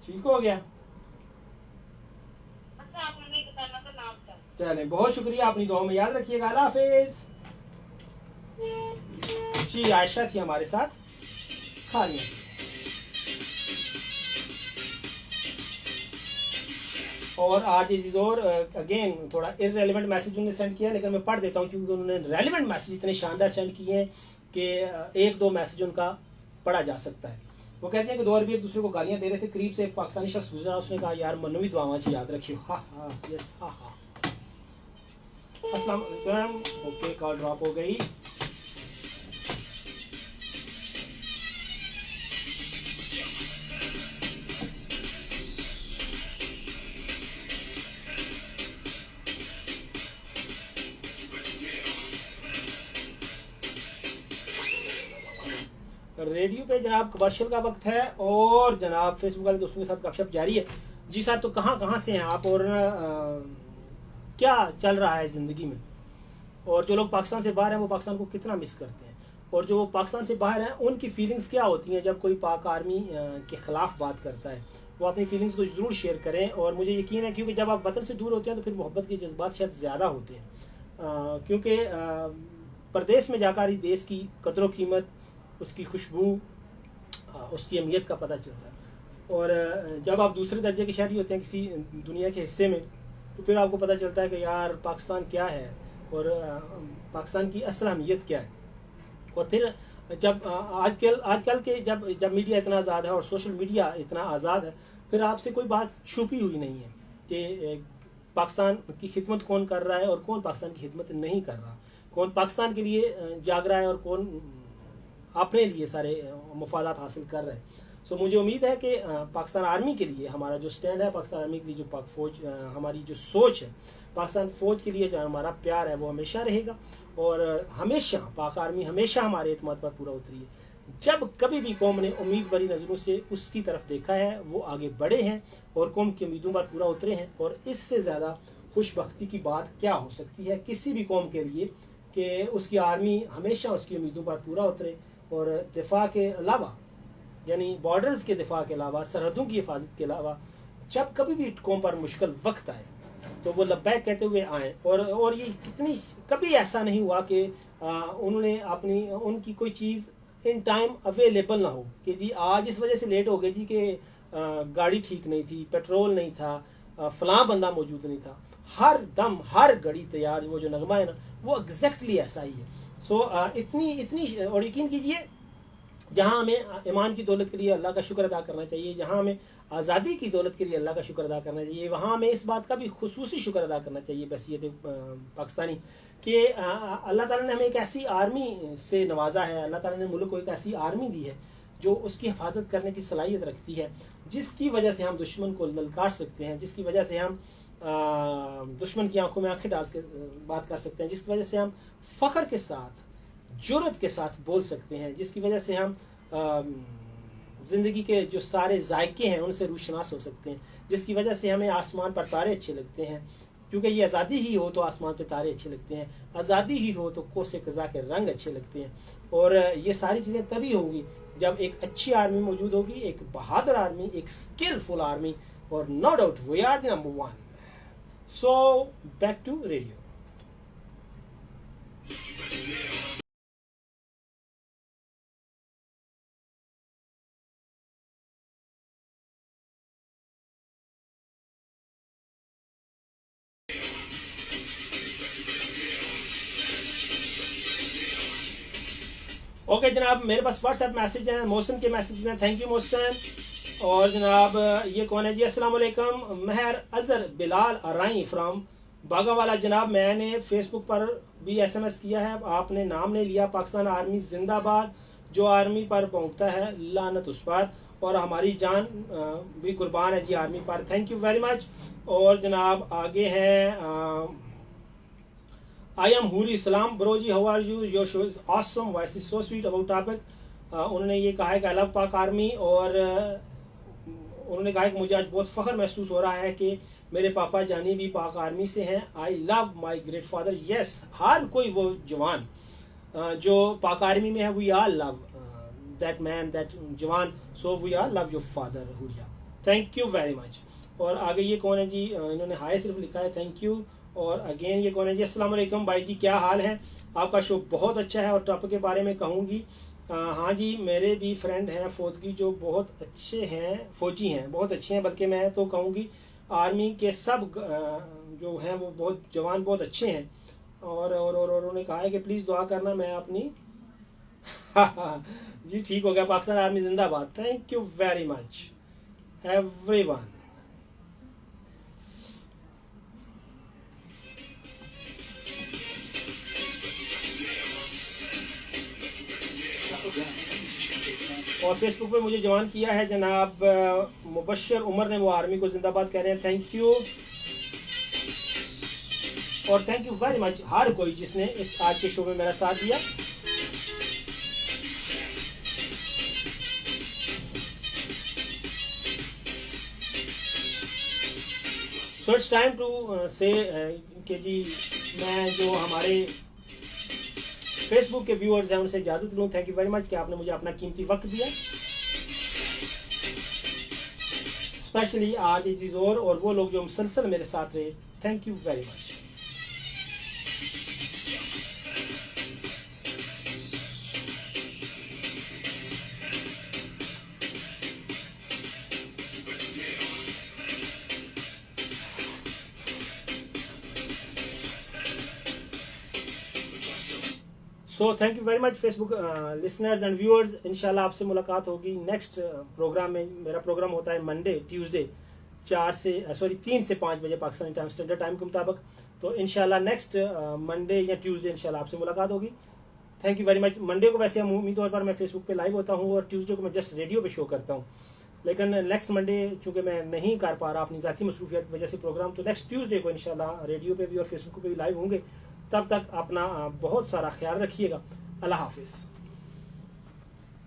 ठीक हो गया। चले बहुत शुक्रिया, अपनी दुआ में याद रखिएगा। अल्लाह हाफिज। जी आयशा थी हमारे साथ खालिया। और आज इस और अगेन थोड़ा इररेलेवेंट मैसेज उन्होंने सेंड किया, लेकिन मैं पढ़ देता हूँ क्योंकि उन्होंने रेलेवेंट मैसेज इतने शानदार सेंड किए हैं कि 1-2 मैसेज उनका पढ़ा जा सकता है। वो कहते हैं कि 2 अरबी एक दूसरे को गालियां दे रहे थे। करीब से एक पाकिस्तानी शख्स गुजरा, उसने कहा यार मनवी दुआवां याद रखियो। हाँ हाँ, यस, हाँ हाँ। अस्सलाम वालेकुम। ओके, कॉल ड्रॉप हो गई। रेडियो पे जनाब कमर्शियल का वक्त है और जनाब फेसबुक वाले दोस्तों के साथ गपशप जारी है। जी सर, तो कहाँ से हैं आप और क्या चल रहा है ज़िंदगी में, और जो लोग पाकिस्तान से बाहर हैं वो पाकिस्तान को कितना मिस करते हैं, और जो पाकिस्तान से बाहर हैं उनकी फीलिंग्स क्या होती हैं जब कोई पाक आर्मी के ख़िलाफ़ बात करता है। वो अपनी फीलिंग्स को ज़रूर शेयर करें, और मुझे यकीन है क्योंकि जब आप वतन से दूर होते हैं तो फिर मोहब्बत के जज्बात शायद ज़्यादा होते हैं, क्योंकि परदेश में जाकर ही देश की कदर कीमत, उसकी खुशबू, उसकी अहमियत का पता चलता है। और जब आप दूसरे दर्जे के शहरी होते हैं किसी दुनिया के हिस्से में, तो फिर आपको पता चलता है कि यार पाकिस्तान क्या है और पाकिस्तान की असल अहमियत क्या है। और फिर जब आजकल के जब मीडिया इतना आज़ाद है और सोशल मीडिया इतना आज़ाद है, फिर आपसे कोई बात छुपी हुई नहीं है कि पाकिस्तान की खिदमत कौन कर रहा है और कौन पाकिस्तान की खिदमत नहीं कर रहा, कौन पाकिस्तान के लिए जाग रहा है और कौन अपने लिए सारे मुफादात हासिल कर रहे हैं। सो मुझे उम्मीद है कि पाकिस्तान आर्मी के लिए हमारा जो स्टैंड है, पाकिस्तान आर्मी के लिए जो पाक फौज, हमारी जो सोच है, पाकिस्तान फौज के लिए जो हमारा प्यार है वो हमेशा रहेगा। और हमेशा पाक आर्मी हमेशा हमारे एतमाद पर पूरा उतरी है। जब कभी भी कौम ने उम्मीद भरी नज़रों से उसकी तरफ देखा है, वो आगे बढ़े हैं और कौम की उम्मीदों पर पूरा उतरे हैं। और इससे ज़्यादा खुशबख्ती की बात क्या हो सकती है किसी भी कौम के लिए कि उसकी आर्मी हमेशा उसकी उम्मीदों पर पूरा उतरे, और दिफा के अलावा, यानी बॉर्डर्स के दिफा के अलावा, सरहदों की हिफाजत के अलावा, जब कभी भी कौम पर मुश्किल वक्त आए तो वो लब्बैक कहते हुए आए। और ये कितनी कभी ऐसा नहीं हुआ कि उन्होंने उनकी कोई चीज़ इन टाइम अवेलेबल ना हो कि जी आज इस वजह से लेट हो गए जी कि गाड़ी ठीक नहीं थी, पेट्रोल नहीं था, फलां बंदा मौजूद नहीं था। हर दम हर घड़ी तैयार, वो जो नगमा है ना वो एग्जैक्टली ऐसा ही है। सो इतनी और यकीन कीजिए, जहाँ हमें ईमान की दौलत के लिए अल्लाह का शुक्र अदा करना चाहिए, जहाँ हमें आज़ादी की दौलत के लिए अल्लाह का शुक्र अदा करना चाहिए, वहाँ हमें इस बात का भी खुसूसी शुक्र अदा करना चाहिए बसीयत पाकिस्तानी कि अल्लाह ताला ने हमें एक ऐसी आर्मी से नवाजा है, अल्लाह ताला ने मुल्क को एक ऐसी आर्मी दी है जो उसकी हिफाजत करने की सलाहियत रखती है, जिसकी वजह से हम दुश्मन को ललकार सकते हैं, जिसकी वजह से हम दुश्मन की आंखों में आंखें डाल के बात कर सकते हैं, जिसकी वजह से हम फ़ख्र के साथ, जुर्रत के साथ बोल सकते हैं, जिसकी वजह से हम ज़िंदगी के जो सारे जायके हैं उनसे रूशनास हो सकते हैं, जिसकी वजह से हमें आसमान पर तारे अच्छे लगते हैं, क्योंकि ये आज़ादी ही हो तो आसमान पर तारे अच्छे लगते हैं, आज़ादी ही हो तो कोसे कज़ा के रंग अच्छे लगते हैं। और ये सारी चीज़ें तभी होंगी जब एक अच्छी आर्मी मौजूद होगी, एक बहादुर आर्मी, एक स्किलफुल आर्मी, और no doubt we are the number one. So back to radio. Okay जनाब, मेरे पास व्हाट्सएप मैसेज हैं, मोहसिन के मैसेज हैं, थैंक यू मोहसिन। और जनाब ये कौन है जी, अस्सलाम वालेकुम, महर अजहर बिलाल अराई फ्रॉम बागावाला। जनाब मैंने फेसबुक पर भी एसएमएस किया है, आपने नाम नहीं लिया। पाकिस्तान आर्मी जिंदाबाद, जो आर्मी पर भौंकता है लानत उस पर, और हमारी जान भी कुर्बान है जी आर्मी पर, थैंक यू वेरी मच। और जनाब आगे है I am Huri Islam bro जी, how are you, your show is awesome, voice is so sweet about topic. उन्होंने ये कहा है कि आई लव पाक आर्मी, और उन्होंने कहा है कि मुझे आज बहुत फख्र महसूस हो रहा है कि मेरे पापा जानी भी पाक आर्मी से हैं। I love my great father. Yes, हर कोई वो जवान जो पाक आर्मी में है, we are love that man, that जवान, so we are love your father Huriya, thank you very much. और आगे ये कौन है जी, इन्होंने हाय सिर्फ लिखा है, थैंक यू। और अगेन ये कौन है जी, अस्सलाम वालेकुम भाई जी, क्या हाल है, आपका शो बहुत अच्छा है। और टॉपिक के बारे में कहूँगी, हाँ जी, मेरे भी फ्रेंड हैं फौजी जो बहुत अच्छे हैं, फौजी हैं बहुत अच्छे हैं, बल्कि मैं तो कहूँगी आर्मी के सब जो हैं वो बहुत जवान बहुत अच्छे हैं। और उन्होंने कहा है कि प्लीज़ दुआ करना मैं अपनी जी ठीक हो गया, पाकिस्तान आर्मी जिंदाबाद, thank you very much everyone. और फेसबुक पे मुझे ज्वाइन किया है जनाब मुबशर उमर ने, वो आर्मी को जिंदाबाद कह रहे हैं, थैंक यू। और थैंक यू वेरी मच हर कोई जिसने इस आज के शो में मेरा साथ दिया। सो इट्स टाइम टू से कि जी मैं जो हमारे फेसबुक के व्यूअर्स हैं उनसे इजाजत लूँ। थैंक यू वेरी मच कि आपने मुझे अपना कीमती वक्त दिया, स्पेशली आज चीज और वो लोग जो मुसलसल मेरे साथ रहे, thank you very much. So thank you very much Facebook listeners and viewers. इंशाल्लाह आपसे मुलाकात होगी नेक्स्ट प्रोग्राम में। मेरा प्रोग्राम होता है मंडे ट्यूसडे 3 से 5 बजे पाकिस्तानी टाइम स्टैंडर्ड टाइम के मुताबिक। तो इंशाल्लाह नेक्स्ट मंडे या ट्यूसडे इंशाल्लाह आपसे मुलाकात होगी। Thank you very much. Monday को वैसे अमूमी तौर पर मैं फेसबुक पे लाइव होता हूँ और ट्यूसडे को मैं जस्ट रेडियो पे शो करता हूँ, लेकिन नेक्स्ट मंडे चूँकि मैं नहीं कर पा रहा अपनी ज़ाती मसरूफियत की वजह से प्रोग्राम, तो नेक्स्ट ट्यूसडे को इंशाल्लाह रेडियो पे भी और फेसबुक पे भी लाइव होंगे। तब तक अपना बहुत सारा ख्याल रखिएगा। अल्लाह हाफिज़।